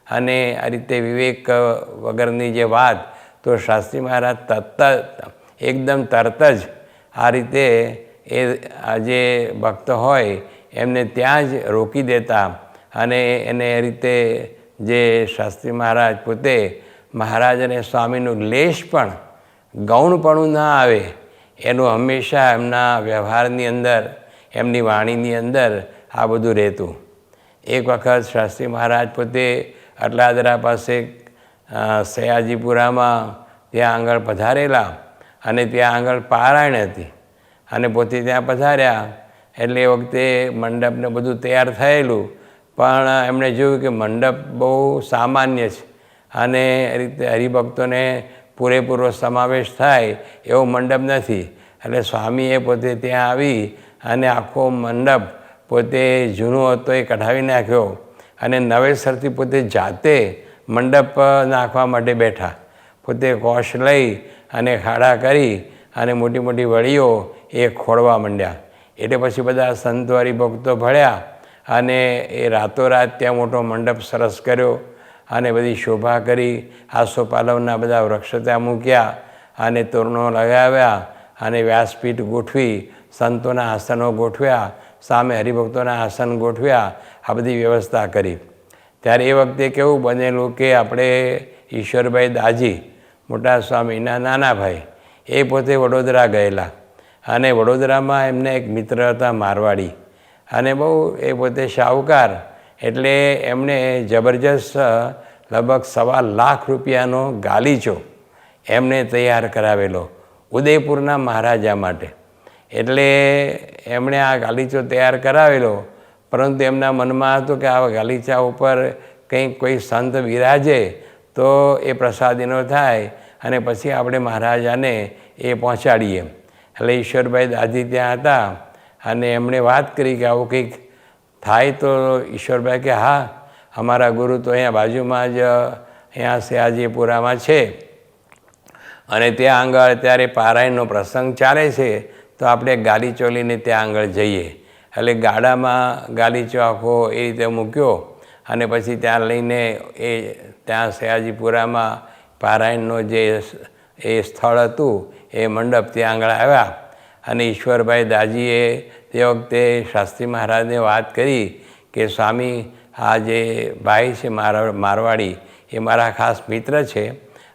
Speaker 14: અને આ રીતે વિવેક વગરની જે વાત તો શાસ્ત્રી મહારાજ એકદમ તરત જ આ રીતે એ જે ભક્ત હોય એમને ત્યાં જ રોકી દેતા અને એને એ રીતે જે શાસ્ત્રી મહારાજ પોતે મહારાજ અને સ્વામીનું લેશ પણ ગૌણપણું ના આવે એનું હંમેશા એમના વ્યવહારની અંદર એમની વાણીની અંદર આ બધું રહેતું. એક વખત શાસ્ત્રી મહારાજ પોતે અટલાદરા પાસે સયાજીપુરામાં ત્યાં આગળ પધારેલા અને ત્યાં આગળ પારાયણ હતી અને પોતે ત્યાં પધાર્યા એટલે એ વખતે મંડપને બધું તૈયાર થયેલું, પણ એમણે જોયું કે મંડપ બહુ સામાન્ય છે અને એ રીતે હરિભક્તોને પૂરેપૂરો સમાવેશ થાય એવો મંડપ નથી. એટલે સ્વામીએ પોતે ત્યાં આવી અને આખો મંડપ પોતે જૂનો હતો એ કઢાવી નાખ્યો અને નવેસરથી પોતે જાતે મંડપ નાખવા માટે બેઠા. પોતે કોશ લઈ અને ખાડા કરી અને મોટી મોટી વળીઓ એ ખોળવા માંડ્યા. એટલે પછી બધા સંતો હરિભક્તો ભળ્યા અને એ રાતોરાત ત્યાં મોટો મંડપ સરસ કર્યો અને બધી શોભા કરી. આસોપાલવના બધા વૃક્ષ ત્યાં મૂક્યા અને તોરણો લગાવ્યા અને વ્યાસપીઠ ગોઠવી, સંતોના આસનો ગોઠવ્યા, સામે હરિભક્તોના આસન ગોઠવ્યા, આ બધી વ્યવસ્થા કરી. ત્યારે એ વખતે કેવું બનેલું કે આપણે ઈશ્વરભાઈ દાજી મોટા સ્વામીના નાના ભાઈ એ પોતે વડોદરા ગયેલા અને વડોદરામાં એમને એક મિત્ર હતા મારવાડી અને બહુ એ પોતે શાહુકાર, એટલે એમણે જબરજસ્ત લગભગ 1.25 લાખ રૂપિયાનો ગાલીચો એમણે તૈયાર કરાવેલો ઉદયપુરના મહારાજા માટે. એટલે એમણે આ ગાલીચો તૈયાર કરાવેલો, પરંતુ એમના મનમાં હતું કે આ ગાલીચા ઉપર કંઈક કોઈ સંત બિરાજે તો એ પ્રસાદીનો થાય અને પછી આપણે મહારાજાને એ પહોંચાડીએ. એટલે ઈશ્વરભાઈ દાદી ત્યાં હતા અને એમણે વાત કરી કે આવું કંઈક થાય તો ઈશ્વરભાઈ કે હા, અમારા ગુરુ તો અહીંયા બાજુમાં જ અહીંયા સયાજીપુરામાં છે અને ત્યાં આગળ અત્યારે પારાયણનો પ્રસંગ ચાલે છે તો આપણે ગાલીચો લઈને ત્યાં આગળ જઈએ. એટલે ગાડામાં ગાલીચો આખો એ રીતે મૂક્યો અને પછી ત્યાં લઈને એ ત્યાં સયાજીપુરામાં પારાયણનો જે એ સ્થળ હતું એ મંડપ ત્યાં આગળ આવ્યા અને ઈશ્વરભાઈ દાજીએ તે વખતે શાસ્ત્રી મહારાજને વાત કરી કે સ્વામી આ જે ભાઈ છે મારવાડી એ મારા ખાસ મિત્ર છે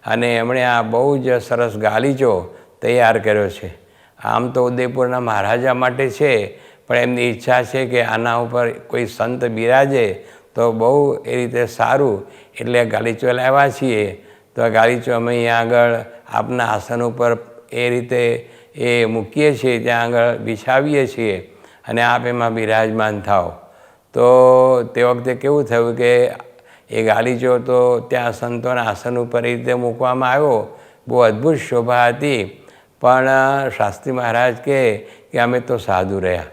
Speaker 14: અને એમણે આ બહુ જ સરસ ગાલીચો તૈયાર કર્યો છે. આમ તો ઉદયપુરના મહારાજા માટે છે, પણ એમની ઈચ્છા છે કે આના ઉપર કોઈ સંત બિરાજે તો બહુ એ રીતે સારું, એટલે ગાલીચો લાવ્યા છીએ. તો આ ગાલીચો અમે અહીંયા આગળ આપના આસન ઉપર એ રીતે એ મૂકીએ છીએ, ત્યાં આગળ બિછાવીએ છીએ અને આપ એમાં બિરાજમાન થાઓ. તો તે વખતે કેવું થયું કે એ ગાલીચો તો ત્યાં સંતોના આસન ઉપર એ રીતે મૂકવામાં આવ્યો, બહુ અદ્ભુત શોભા હતી. પણ શાસ્ત્રી મહારાજ કહે કે અમે તો સાધુ રહ્યા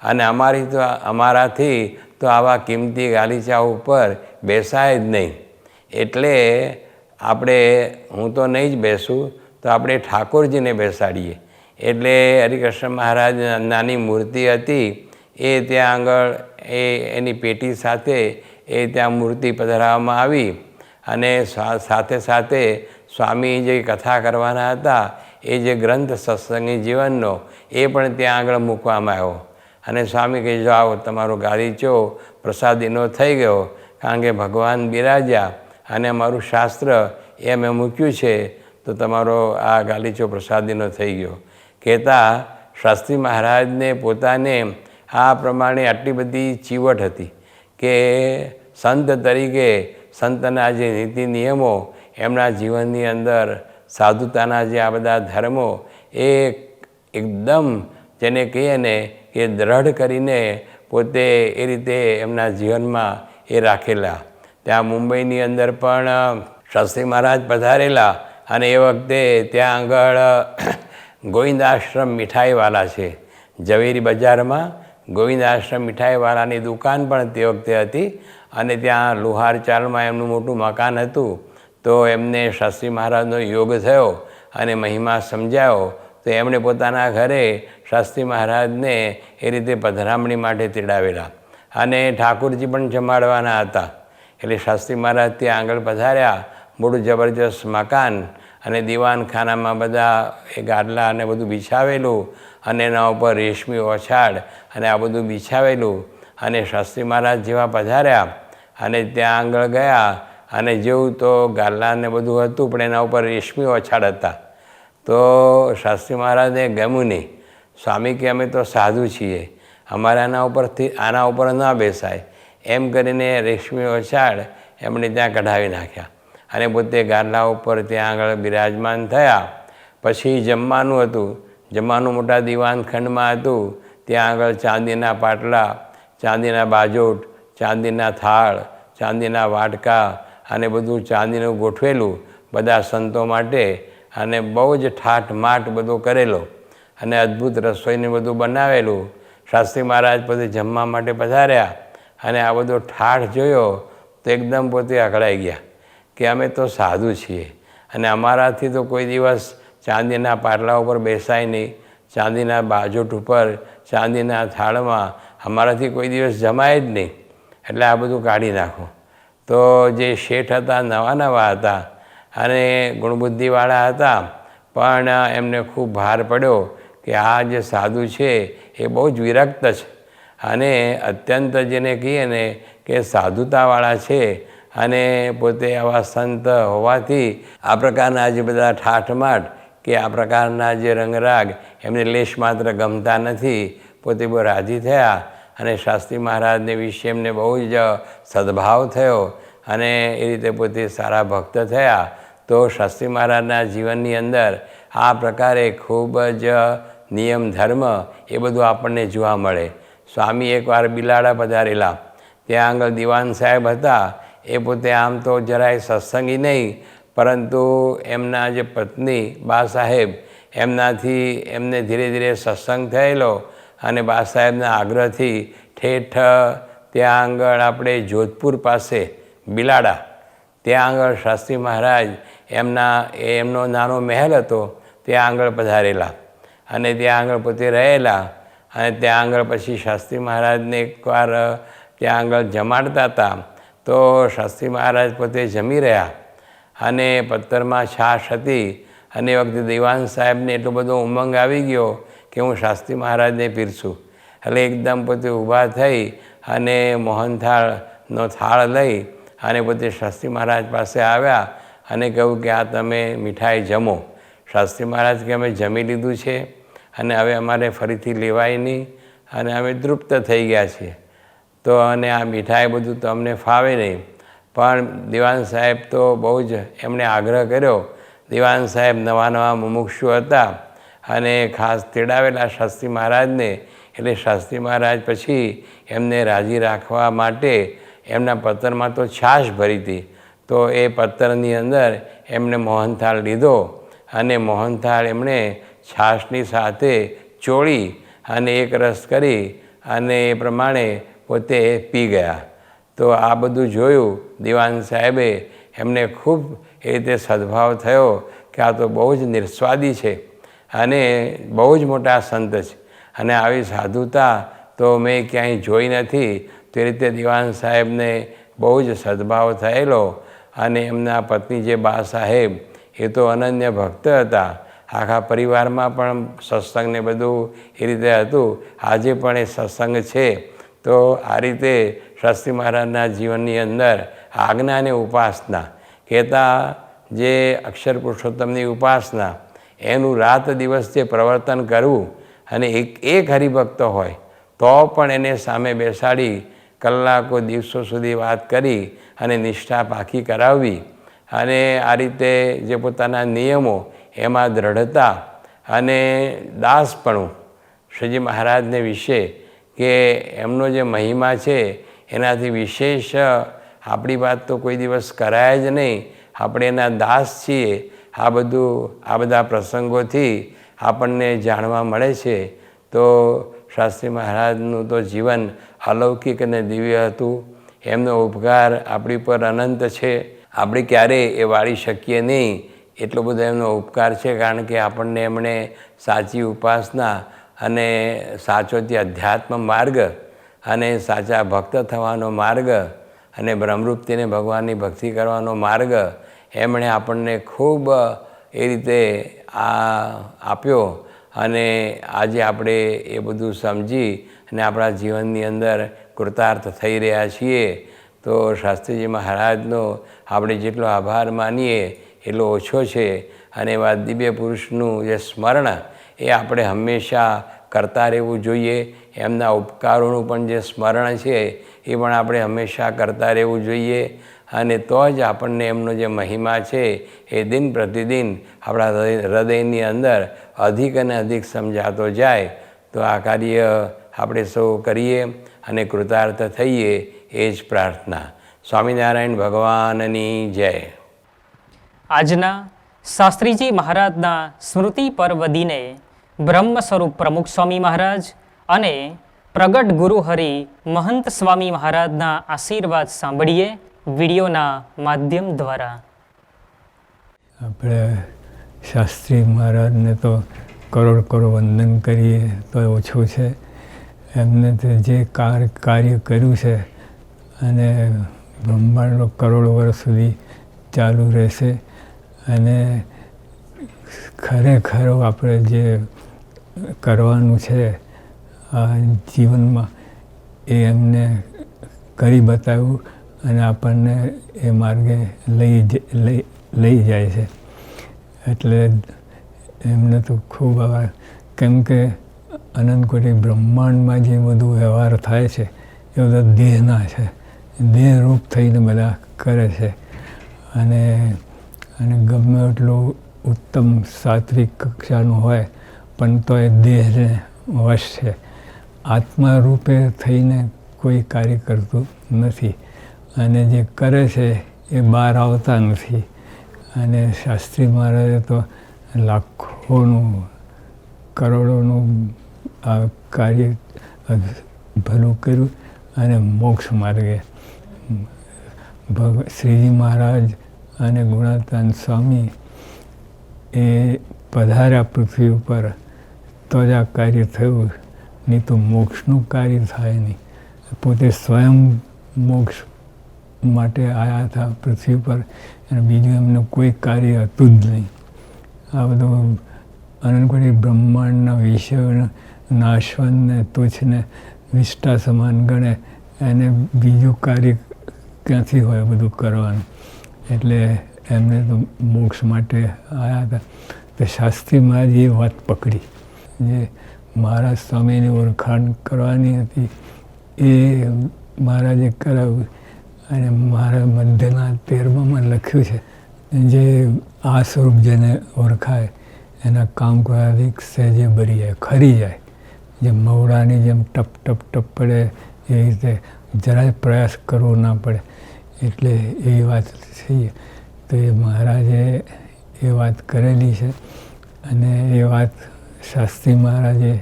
Speaker 14: અને અમારાથી તો આવા કિંમતી ગાલીચા ઉપર બેસાય જ નહીં, એટલે હું તો નહીં જ બેસું, તો આપણે ઠાકોરજીને બેસાડીએ. એટલે હરિકૃષ્ણ મહારાજ નાની મૂર્તિ હતી એ ત્યાં આગળ એની પેટી સાથે એ ત્યાં મૂર્તિ પધરાવવામાં આવી અને સાથે સાથે સ્વામી જે કથા કરવાના હતા એ જે ગ્રંથ સત્સંગી જીવનનો એ પણ ત્યાં આગળ મૂકવામાં આવ્યો. અને સ્વામી કહે જાઓ, તમારો ગાલીચો પ્રસાદીનો થઈ ગયો, કારણ કે ભગવાન બિરાજ્યા અને અમારું શાસ્ત્ર એ અમે મૂક્યું છે, તો તમારો આ ગાલીચો પ્રસાદીનો થઈ ગયો. કહેતા શાસ્ત્રી મહારાજને પોતાને આ પ્રમાણે આટલી બધી ચીવટ હતી કે સંત તરીકે સંતના જે નીતિ નિયમો એમના જીવનની અંદર સાધુતાના જે આ બધા ધર્મો એ એકદમ જેને કહીએ ને કે દ્રઢ કરીને પોતે એ રીતે એમના જીવનમાં એ રાખેલા. ત્યાં મુંબઈની અંદર પણ શાસ્ત્રી મહારાજ પધારેલા અને એ વખતે ત્યાં આગળ ગોવિંદાશ્રમ મીઠાઈવાલા છે, ઝવેરી બજારમાં ગોવિંદાશ્રમ મીઠાઈવાલાની દુકાન પણ તે વખતે હતી અને ત્યાં લુહાર ચાલમાં એમનું મોટું મકાન હતું. તો એમને શાસ્ત્રી મહારાજનો યોગ થયો અને મહિમા સમજાયો, તો એમણે પોતાના ઘરે શાસ્ત્રી મહારાજને એ રીતે પધરામણી માટે તેડાવેલા અને ઠાકોરજી પણ જમાડવાના હતા. એટલે શાસ્ત્રી મહારાજ ત્યાં આગળ પધાર્યા, મોટું જબરજસ્ત મકાન અને દીવાનખાનામાં બધા એ ગાદલા અને બધું બિછાવેલું અને એના ઉપર રેશમી ઓછાડ અને આ બધું બિછાવેલું. અને શાસ્ત્રી મહારાજ જેવા પધાર્યા અને ત્યાં આગળ ગયા અને જેવું તો ગાદલા ને બધું હતું પણ એના ઉપર રેશમી ઓછાડ હતા. તો શાસ્ત્રી મહારાજને ગમ્યું નહીં. સ્વામી કે અમે તો સાધુ છીએ, અમારે આના ઉપર ન બેસાય એમ કરીને રેશમી ઓછાડ એમણે ત્યાં કઢાવી નાખ્યા અને પોતે ગાદલા ઉપર ત્યાં આગળ બિરાજમાન થયા. પછી જમવાનું હતું, જમવાનું મોટા દીવાનખંડમાં હતું. ત્યાં આગળ ચાંદીના પાટલા, ચાંદીના બાજોટ, ચાંદીના થાળ, ચાંદીના વાટકા અને બધું ચાંદીનું ગોઠવેલું બધા સંતો માટે અને બહુ જ ઠાઠમાઠ બધો કરેલો અને અદ્ભુત રસોઈને બધું બનાવેલું. શાસ્ત્રી મહારાજ પોતે જમવા માટે પધાર્યા અને આ બધો ઠાઠ જોયો તો એકદમ પોતે અકળાઈ ગયા કે અમે તો સાધુ છીએ અને અમારાથી તો કોઈ દિવસ ચાંદીના પાટલા ઉપર બેસાય નહીં, ચાંદીના બાજોટ ઉપર, ચાંદીના થાળમાં અમારાથી કોઈ દિવસ જમાય જ નહીં, એટલે આ બધું કાઢી નાખો. તો જે શેઠ હતા નવા નવા હતા અને ગુણબુદ્ધિવાળા હતા, પણ એમને ખૂબ ભાર પડ્યો કે આ જે સાધુ છે એ બહુ જ વિરક્ત છે અને અત્યંત જેને કહીએ ને કે સાધુતાવાળા છે અને પોતે આવા સંત હોવાથી આ પ્રકારના જે બધા ઠાઠમાઠ કે આ પ્રકારના જે રંગરાગ એમને લેશ માત્ર ગમતા નથી. પોતે બહુ રાજી થયા અને શાસ્ત્રી મહારાજને વિશે એમને બહુ જ સદભાવ થયો અને એ રીતે પોતે સારા ભક્ત થયા. તો શાસ્ત્રી મહારાજના જીવનની અંદર આ પ્રકારે ખૂબ જ નિયમ ધર્મ એ બધું આપણને જોવા મળે. સ્વામી એકવાર બિલાડા પધારેલા, ત્યાં આગળ દિવાન સાહેબ હતા, એ પોતે આમ તો જરાય સત્સંગી નહીં, પરંતુ એમના જે પત્ની બા સાહેબ એમનાથી એમને ધીરે ધીરે સત્સંગ થયેલો અને બા સાહેબના આગ્રહથી ઠેઠ ત્યાં આગળ આપણે જોધપુર પાસે બિલાડા, ત્યાં આગળ શાસ્ત્રી મહારાજ એમનો નાનો મહેલ હતો, ત્યાં આગળ પધારેલા અને ત્યાં આગળ પોતે રહેલા. અને ત્યાં આગળ પછી શાસ્ત્રી મહારાજને એકવાર ત્યાં આગળ જમાડતા હતા, તો શાસ્ત્રી મહારાજ પોતે જમી રહ્યા અને પત્તરમાં છાશ હતી અને એ વખતે દિવાન સાહેબને એટલો બધો ઉમંગ આવી ગયો કે હું શાસ્ત્રી મહારાજને પીરસું. એટલે એકદમ પોતે ઊભા થઈ અને મોહનથાળનો થાળ લઈ અને પોતે શાસ્ત્રી મહારાજ પાસે આવ્યા અને કહ્યું કે આ તમે મીઠાઈ જમો. શાસ્ત્રી મહારાજ કે અમે જમી લીધું છે અને હવે અમારે ફરીથી લેવાય નહીં અને અમે તૃપ્ત થઈ ગયા છીએ, તો અને આ મીઠાઈ બધું તો અમને ફાવે નહીં. પણ દિવાન સાહેબ તો બહુ જ એમણે આગ્રહ કર્યો. દિવાન સાહેબ નવા નવા મુમુક્ષુ હતા અને ખાસ તેડાવેલા શાસ્ત્રી મહારાજને, એટલે શાસ્ત્રી મહારાજ પછી એમને રાજી રાખવા માટે એમના પત્તરમાં તો છાશ ભરી હતી, તો એ પત્તરની અંદર એમણે મોહનથાળ લીધો અને મોહનથાળ એમણે છાશની સાથે ચોળી અને એક રસ કરી અને એ પ્રમાણે પોતે પી ગયા. તો આ બધું જોયું દિવાન સાહેબે, એમને ખૂબ એ રીતે સદભાવ થયો કે આ તો બહુ જ નિસ્વાદી છે અને બહુ જ મોટા સંત છે અને આવી સાધુતા તો મેં ક્યાંય જોઈ નથી. તે રીતે દિવાન સાહેબને બહુ જ સદભાવ થયેલો અને એમના પત્ની જે બા સાહેબ એ તો અનન્ય ભક્ત હતા. આખા પરિવારમાં પણ સત્સંગને બધું એ રીતે હતું. આજે પણ એ સત્સંગ છે. તો આ રીતે શાસ્ત્રી મહારાજના જીવનની અંદર આજ્ઞા અને ઉપાસના કહેતા જે અક્ષર પુરુષોત્તમની ઉપાસના એનું રાત દિવસ જે પ્રવર્તન કરવું અને એક હરિભક્ત હોય તો પણ એને સામે બેસાડી કલાકો દિવસો સુધી વાત કરી અને નિષ્ઠા પાકી કરાવવી અને આ રીતે જે પોતાના નિયમો એમાં દ્રઢતા અને દાસપણું શ્રીજી મહારાજને વિશે કે એમનો જે મહિમા છે એનાથી વિશેષ આપણી વાત તો કોઈ દિવસ કરાય જ નહીં. આપણે એના દાસ છીએ. આ બધા પ્રસંગોથી આપણને જાણવા મળે છે. તો શાસ્ત્રી મહારાજનું તો જીવન અલૌકિક અને દિવ્ય હતું. એમનો ઉપકાર આપણી પર અનંત છે. આપણે ક્યારેય એ વાળી શકીએ નહીં એટલો બધો એમનો ઉપકાર છે, કારણ કે આપણને એમણે સાચી ઉપાસના અને સાચો તે અધ્યાત્મ માર્ગ અને સાચા ભક્ત થવાનો માર્ગ અને બ્રહ્મરૂપતીને ભગવાનની ભક્તિ કરવાનો માર્ગ એમણે આપણને ખૂબ એ રીતે આપ્યો અને આજે આપણે એ બધું સમજી અને આપણા જીવનની અંદર કૃતાર્થ થઈ રહ્યા છીએ. તો શાસ્ત્રીજી મહારાજનો આપણે જેટલો આભાર માનીએ એટલો ઓછો છે. અને એવા દિવ્ય પુરુષનું જે સ્મરણ એ આપણે હંમેશા કરતા રહેવું જોઈએ. એમના ઉપકારોનું પણ જે સ્મરણ છે એ પણ આપણે હંમેશા કરતા રહેવું જોઈએ. અને તો જ આપણને એમનો જે મહિમા છે એ દિન પ્રતિદિન આપણા હૃદયની અંદર અધિક અને અધિક સમજાતો જાય. તો આ કાર્ય આપણે સૌ કરીએ અને કૃતાર્થ થઈએ એ જ પ્રાર્થના. સ્વામિનારાયણ ભગવાનની જય.
Speaker 1: આજના શાસ્ત્રીજી મહારાજના સ્મૃતિ પર્વ દિને બ્રહ્મ સ્વરૂપ પ્રમુખ સ્વામી મહારાજ અને પ્રગટ ગુરુ હરિ મહંત સ્વામી મહારાજના આશીર્વાદ સાંભળીએ વિડીયોના માધ્યમ દ્વારા.
Speaker 15: આપણે શાસ્ત્રી મહારાજને તો કરોડ વંદન કરીએ તો ઓછું છે. એમને તો જે કાર્ય કર્યું છે અને બ્રહ્માંડનો કરોડ વર્ષ સુધી ચાલુ રહેશે અને ખરેખર આપણે જે કરવાનું છે આ જીવનમાં એ એમને કરી બતાવ્યું અને આપણને એ માર્ગે લઈ જાય છે. એટલે એમને તો ખૂબ આભાર. કેમ કે અનંતકોટી બ્રહ્માંડમાં જે બધું વ્યવહાર થાય છે એ બધા દેહના છે. દેહરૂપ થઈને બધા કરે છે અને ગમે એટલું ઉત્તમ સાત્વિક કક્ષાનું હોય પણ તો એ દેહને વશ છે. આત્મા રૂપે થઈને કોઈ કાર્ય કરતું નથી અને જે કરે છે એ બહાર આવતા નથી. અને શાસ્ત્રી મહારાજે તો લાખોનું કરોડોનું આ કાર્ય ભલું કર્યું અને મોક્ષ માર્ગે શ્રીજી મહારાજ અને ગુણાતાન સ્વામી એ પધાર્યા પૃથ્વી ઉપર તો જ આ કાર્ય થયું, નહીં તો મોક્ષનું કાર્ય થાય નહીં. પોતે સ્વયં મોક્ષ માટે આવ્યા હતા પૃથ્વી પર અને બીજું એમનું કોઈ કાર્ય હતું જ નહીં. આ બધું અનંતકોટી બ્રહ્માંડના વિષયોને નાશવંતને તુચ્છને વિષ્ટા સમાન ગણે એને બીજું કાર્ય ક્યાંથી હોય બધું કરવાનું. એટલે એમને તો મોક્ષ માટે આવ્યા હતા. તો શાસ્ત્રી મહારાજે એ વાત પકડી, જે મહારાજ સ્વામીની ઓળખાણ કરવાની હતી એ મહારાજે કરાવ્યું. અને મારા મધ્યના 13માં લખ્યું છે, જે આ સ્વરૂપ જેને ઓળખાય એના કામ કરવાથી સહેજે ભરી જાય, ખરી જાય. જેમ મવડાની જેમ ટપ ટપ ટપ પડે એ રીતે જરાય પ્રયાસ કરવો ના પડે. એટલે એ વાત છે. તો એ મહારાજે એ વાત કરેલી છે. અને એ વાત શાસ્ત્રી મહારાજે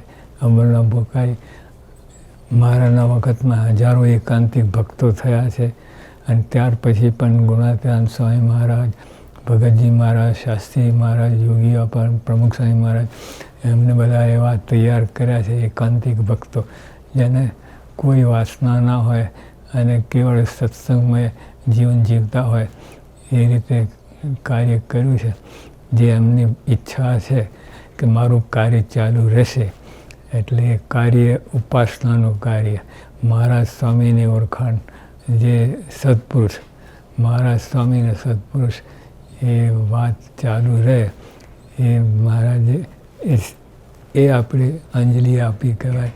Speaker 15: અમલમાં મૂકાઈ. મહારાજના વખતમાં હજારો એકાંતિક ભક્તો થયા છે. અને ત્યાર પછી પણ ગુણાતીતાનંદ સ્વામી મહારાજ, ભગતજી મહારાજ, શાસ્ત્રી મહારાજ, યોગી અપાર, પ્રમુખ સ્વામી મહારાજ, એમને બધા એવા તૈયાર કર્યા છે એકાંતિક ભક્તો, જેને કોઈ વાસના ના હોય અને કેવળ સત્સંગમય જીવન જીવતા હોય એ રીતે કાર્ય કર્યું છે. જે એમની ઈચ્છા છે કે મારું કાર્ય ચાલુ રહેશે. એટલે એ કાર્ય ઉપાસનાનું કાર્ય, મહારાજ સ્વામીની ઓળખાણ, જે સત્પુરુષ મહારાજ સ્વામીને સત્પુરુષ, એ વાત ચાલુ રહે. એ મહારાજે એ આપણે અંજલિ આપી કહેવાય,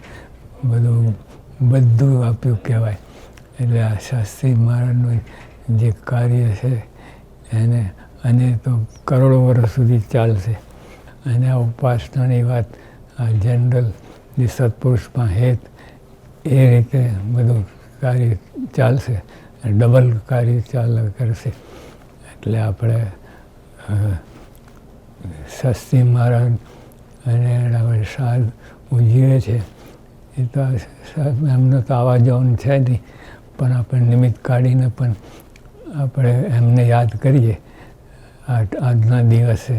Speaker 15: બધું આપ્યું કહેવાય. એટલે આ શાસ્ત્રી મહારાજનું જે કાર્ય છે એને, અને તો કરોડો વર્ષ સુધી ચાલશે. અને આ ઉપાસનાની વાત આ જનરલ જે સત્પુરુષમાં હેત એ રીતે બધું કાર્ય ચાલશે, ડબલ કાર્ય ચાલ્યા કરશે. એટલે આપણે શાસ્ત્રી મહારાજ અને એના સાદ ઉજવીએ છે. એ તો એમને તો આવવા જવાનું છે નહીં, પણ આપણે નિમિત્ત કાઢીને પણ આપણે એમને યાદ કરીએ આજના દિવસે.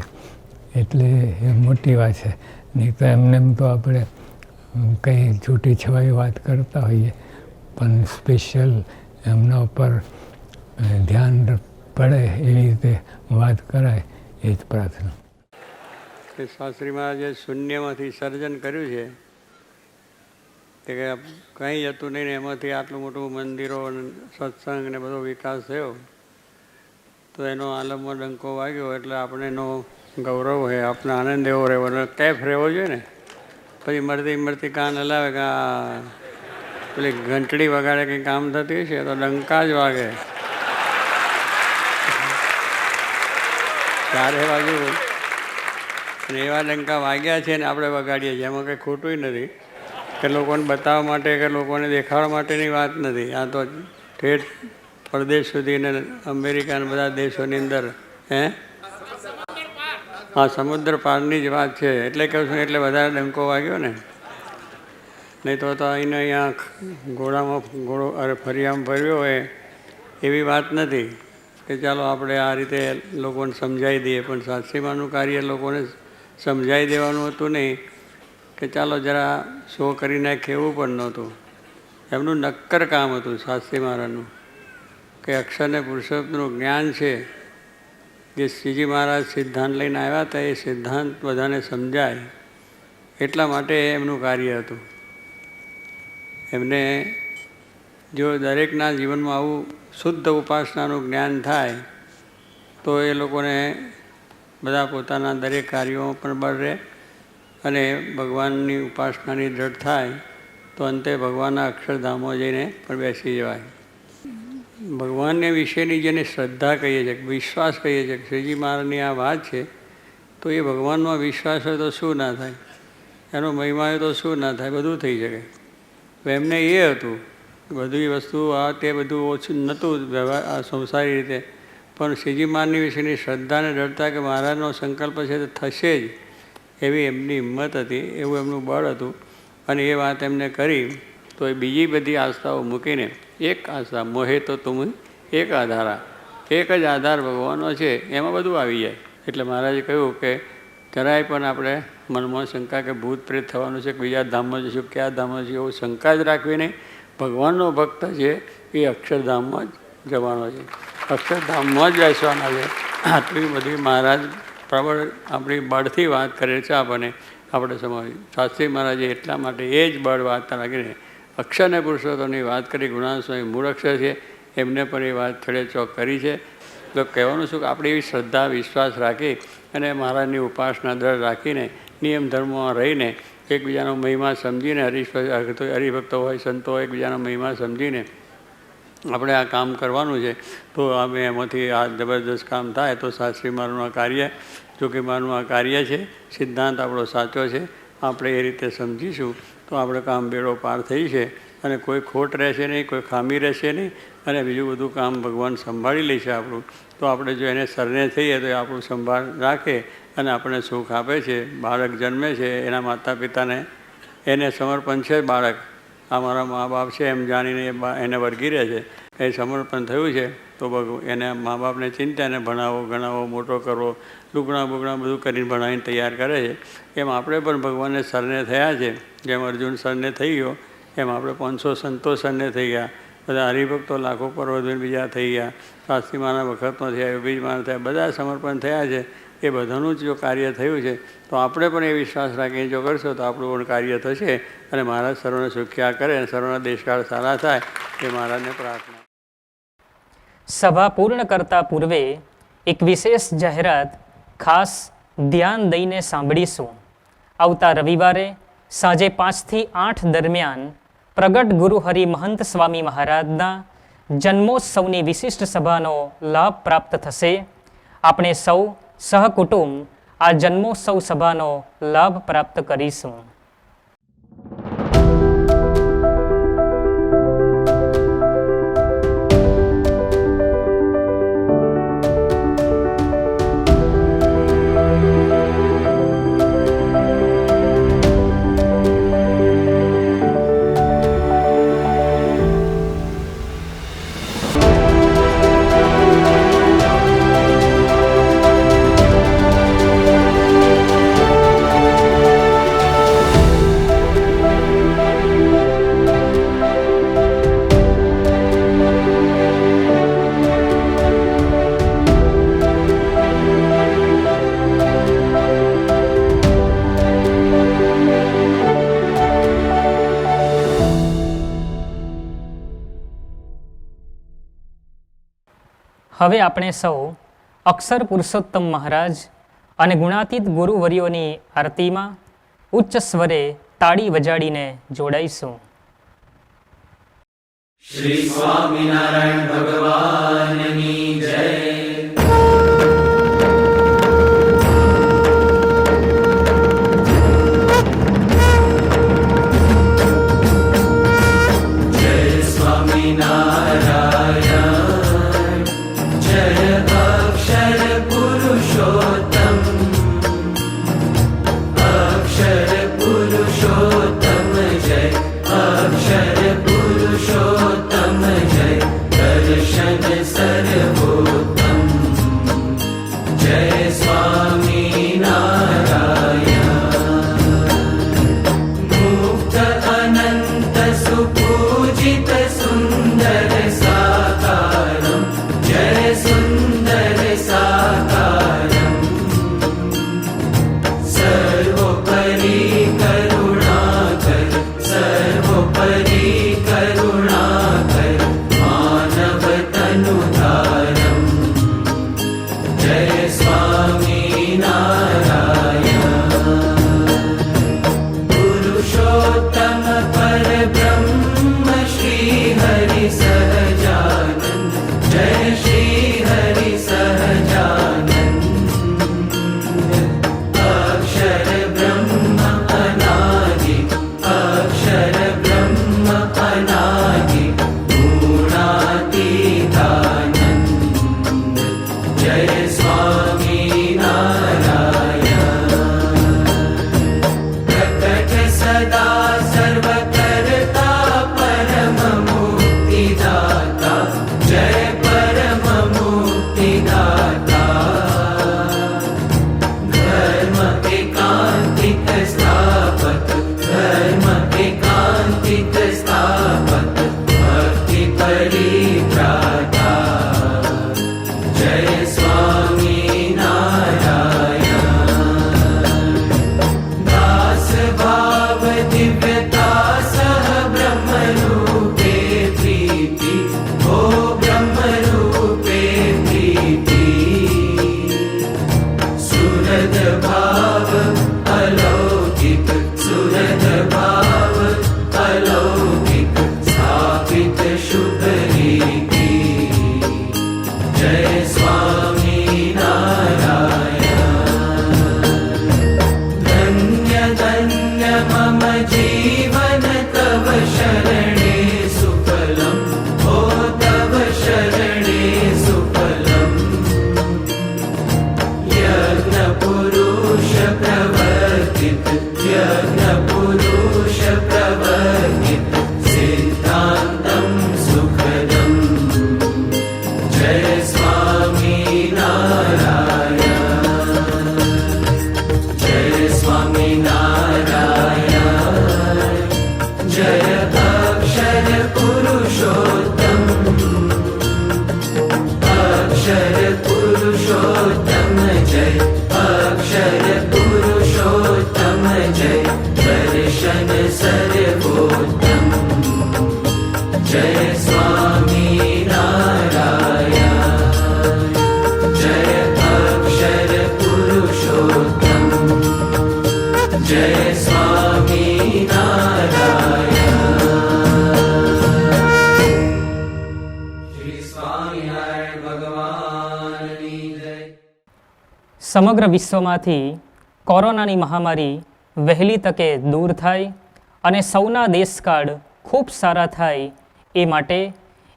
Speaker 15: એટલે એ મોટી વાત છે. નહીં તો એમને એમ તો આપણે કંઈ છૂટી છવાઈ વાત કરતા હોઈએ, પણ સ્પેશિયલ એમના ઉપર ધ્યાન પડે એવી રીતે વાત કરાય, એ જ પ્રાર્થના.
Speaker 16: શાસ્ત્રી મહારાજે શૂન્યમાંથી સર્જન કર્યું છે કે કંઈ હતું નહીં ને એમાંથી આટલું મોટું મંદિરો અને સત્સંગ ને બધો વિકાસ થયો. તો એનો આલમમાં ડંકો વાગ્યો એટલે આપણે એનો ગૌરવ હોય, આપણે આનંદ એવો રહેવો અને કેફ રહેવો જોઈએ ને. પછી મળતી કાન હલાવે કે પેલી ઘંટડી વગાડે કંઈ કામ થતી છે તો ડંકા જ વાગે. ચારે બાજુ અને એવા ડંકા વાગ્યા છે ને આપણે વગાડીએ છીએ. એમાં કંઈ ખોટું નથી, કે લોકોને બતાવવા માટે કે લોકોને દેખાડવા માટેની વાત નથી. આ તો ઠેઠ પરદેશ સુધી ને અમેરિકા અને બધા દેશોની અંદર હા સમુદ્ર પારની જ વાત છે. એટલે કહું છું, એટલે વધારે ડંકો વાગ્યો ને. નહીં તો અહીંયા ઘોડો ફરિયામાં ફર્યો હોય એવી વાત નથી કે ચાલો આપણે આ રીતે લોકોને સમજાવી દઈએ. પણ શાસ્ત્રીમાનું કાર્ય લોકોને સમજાવી દેવાનું હતું નહીં કે ચાલો જરા શો કરી નાખે, એવું પણ નહોતું. એમનું નક્કર કામ હતું શાસ્ત્રી મહારાજનું, કે અક્ષર અને પુરુષોત્તમનું જ્ઞાન છે. જે શ્રીજી મહારાજ સિદ્ધાંત લઈને આવ્યા હતા એ સિદ્ધાંત બધાને સમજાય એટલા માટે એમનું કાર્ય હતું. એમને જો દરેકના જીવનમાં આવું શુદ્ધ ઉપાસનાનું જ્ઞાન થાય તો એ લોકોને બધા પોતાના દરેક કાર્યોમાં પણ બળ રહે અને ભગવાનની ઉપાસનાની દ્રઢ થાય તો અંતે ભગવાનના અક્ષરધામમાં જઈને પણ બેસી જવાય. ભગવાનને વિશેની જેને શ્રદ્ધા કહીએ છીએ, વિશ્વાસ કહીએ છીએ, શ્રીજી મહારાજની આ વાત છે, તો એ ભગવાનમાં વિશ્વાસ હોય તો શું ના થાય, એનો મહિમા હોય તો શું ના થાય, બધું થઈ શકે. એમને એ હતું બધી વસ્તુ આ તે બધું ઓછું નહોતું વ્યવહાર આ સંસારી રીતે, પણ શ્રીજી મહારાજની વિશેની શ્રદ્ધાને ડરતા કે મહારાજનો સંકલ્પ છે તો થશે જ એવી એમની હિંમત હતી, એવું એમનું બળ હતું. અને એ વાત એમને કરી તો એ બીજી બધી આસ્થાઓ મૂકીને એક આસ્થા મોહે તો તુમ એક આધારા, એક જ આધાર ભગવાનનો છે, એમાં બધું આવી જાય. એટલે મહારાજે કહ્યું કે જરાય પણ આપણે મનમાં શંકા કે ભૂત પ્રેત થવાનું છે, બીજા ધામમાં જઈશું, કયા ધામમાં જઈશું, એવું શંકા જ રાખવી નહીં. ભગવાનનો ભક્ત છે એ અક્ષરધામમાં જ જવાનો છે, અક્ષરધામમાં જ બેસવાના છે. આટલી બધી મહારાજ પ્રબળ આપણી બળથી વાત કરે છે. આપણને આપણે સમજ શાસ્ત્રી મહારાજે એટલા માટે એ જ બળ વાત લાગીને અક્ષર અને પુરુષોત્તમની વાત કરી. ગુણાનંદ સ્વામી મૂળ અક્ષર છે, એમને પણ એ વાત છેડે ચોક કરી છે. તો કહેવાનું શું કે આપણે એવી શ્રદ્ધા વિશ્વાસ રાખી અને મહારાજની ઉપાસના દ્રઢ રાખીને નિયમ ધર્મમાં રહીને એકબીજાનો મહિમા સમજીને હરિભક્તો હોય સંતો હોય એકબીજાનો મહિમા સમજીને આપણે આ કામ કરવાનું છે. તો અમે એમાંથી આ જબરદસ્ત કામ થાય તો શાસ્ત્રી મારું આ કાર્ય જોકે મારું આ કાર્ય છે, સિદ્ધાંત આપણો સાચો છે, આપણે એ રીતે સમજીશું તો આપણે કામ બેડો પાર થઈ છે અને કોઈ ખોટ રહેશે નહીં, કોઈ ખામી રહેશે નહીં અને બીજું બધું કામ ભગવાન સંભાળી લેશે આપણું. તો આપણે જો એને સરને થઈએ તો એ આપણું સંભાળ રાખે અને આપણને સુખ આપે છે. બાળક જન્મે છે એના માતા પિતાને એને સમર્પણ છે. બાળક આ મારા મા બાપ છે એમ જાણીને એને વળગી રહે છે. એ સમર્પણ થયું છે તો એને મા બાપને ચિંતા એને ભણાવો ગણાવો મોટો કરવો, લુગણા બુગણા બધું કરીને ભણાવીને તૈયાર કરે છે. એમ આપણે પણ ભગવાનને સરને થયા છે. જેમ અર્જુન સરને થઈ ગયો એમ આપણે 500 સંતો સરને થઈ ગયા. બધા હરિભક્તો લાખો પર્વતોને બીજા થઈ ગયા. શાસ્ત્રીમાના વખતમાં થયા, યોગીજીમાના થયા, બધા સમર્પણ થયા છે. એ બધાનું જ જો કાર્ય થયું છે તો આપણે પણ એ વિશ્વાસ રાખીને જો કરશો તો આપણું પણ કાર્ય થશે અને મહારાજ સર્વને સુખ્યા કરે અને સર્વના દેશકાળ સારા થાય એ મહારાજને પ્રાર્થના.
Speaker 1: સભા પૂર્ણ કરતા પૂર્વે એક વિશેષ જાહેરાત ખાસ ધ્યાન દઈને સાંભળીશું. આવતા રવિવારે સાંજે 5 થી 8 દરમિયાન પ્રગટ ગુરુ હરિ મહંત સ્વામી મહારાજના જન્મોત્સવની વિશિષ્ટ સભાનો લાભ પ્રાપ્ત થશે. આપણે સૌ સહકુટુંબ આ જન્મોત્સવ સભાનો લાભ પ્રાપ્ત કરીશું. હવે આપણે સૌ અક્ષર પુરુષોત્તમ મહારાજ અને ગુણાતીત ગુરુવર્યોની આરતીમાં ઉચ્ચ સ્વરે તાળી વજાડીને જોડાઈશું.
Speaker 2: શ્રી સ્વામિનારાયણ ભગવાનની જય. दर्शन सर्वोत्तम जय अक्षर पुरुषोत्तम, अक्षर पुरुषोत्तम जय, अक्षर पुरुषोत्तम जय, दर्शन सर्वोत्तम जय स्वामी नारायण, जय अक्षर पुरुषोत्तम जय स्वामी नारायण। श्री स्वामिनारायण भगवान की जय।
Speaker 1: સમગ્ર વિશ્વમાંથી કોરોનાની મહામારી વહેલી તકે દૂર થાય અને સૌના દેશકાળ ખૂબ સારા થાય એ માટે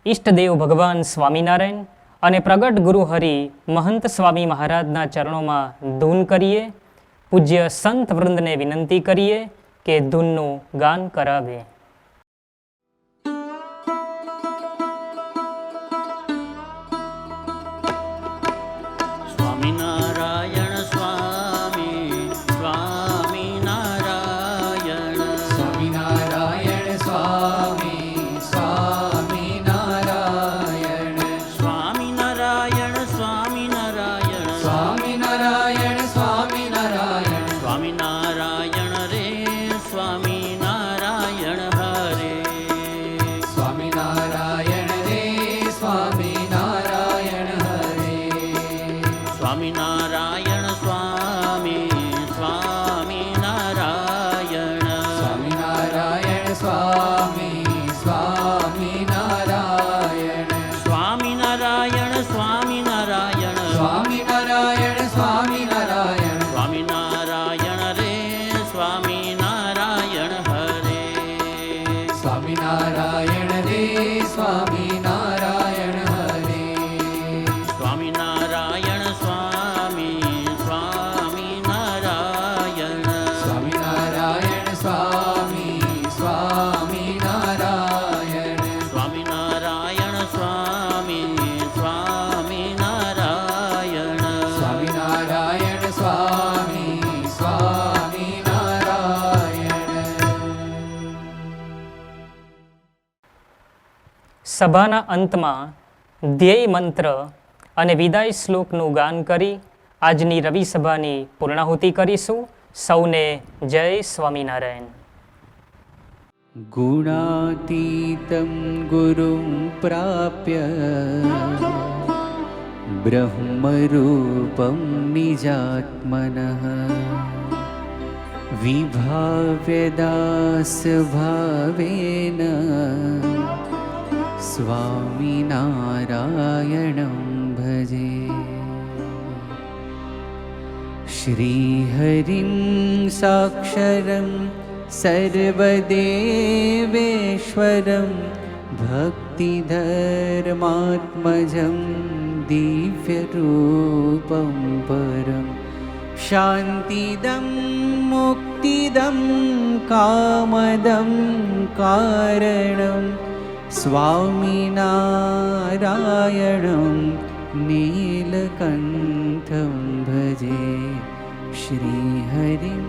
Speaker 1: ઈષ્ટદેવ ભગવાન સ્વામિનારાયણ અને પ્રગટ ગુરુ હરિ મહંત સ્વામી મહારાજના ચરણોમાં ધૂન કરીએ. પૂજ્ય સંત વૃંદને વિનંતી કરીએ કે ધૂનનું ગાન કરાવે.
Speaker 17: સ્વામિનારાયણ સ્વામી, સ્વામિનારાયણ,
Speaker 2: સ્વામિનારાયણ સ્વામી, સ્વામિનારાયણ,
Speaker 17: સ્વામિનારાયણ, સ્વામિનારાયણ,
Speaker 2: સ્વામિનારાયણ, સ્વામિનારાયણ,
Speaker 17: સ્વામિનારાયણ રે, સ્વામિનારાયણ હરે,
Speaker 2: સ્વામિનારાયણ રે, સ્વામિનારાયણ હરે,
Speaker 17: સ્વામિનારાયણ સ્વામી, સ્વામિનારાયણ,
Speaker 2: સ્વામિનારાયણ સ્વામી, સ્વામિનારાયણ,
Speaker 17: સ્વામિનારાયણ, સ્વામિનારાયણ,
Speaker 2: સ્વામિનારાયણ, સ્વામિનારાયણ,
Speaker 17: સ્વામિનારાયણ રે, સ્વામિનારાયણ હરે,
Speaker 2: સ્વામિનારાયણ રે, સ્વામિનારાયણ હરે,
Speaker 17: સ્વામિનારાયણ સ્વામી, સ્વામિનારાયણ,
Speaker 2: સ્વામિનારાયણ સ્વામી, સ્વામિનારાયણ,
Speaker 17: સ્વામિનારાયણ સ્વામી, સ્વામિનારાયણ,
Speaker 2: સ્વામિનારાયણ સ્વામી, સ્વામિનારાયણ.
Speaker 1: સભાના અંતમાં ધ્યેય મંત્ર અને વિદાય શ્લોકનું ગાન કરી આજની રવિ સભાની પૂર્ણાહુતિ કરીશું. સૌને જય સ્વામિનારાયણ.
Speaker 3: गुणातीतं गुरुं प्राप्य ब्रह्मरूपं निजात्मनः विभाव्यदासभावेन स्वामिनारायणं भजे. श्रीहरिं साक्षरं सर्वदेवेश्वरं भक्तिधर्मात्मजं दिव्यरूपं परं शान्तिदं मुक्तिदं कामदं कारणं स्वामिनारायणं नीलकण्ठं भजे. श्रीहरिं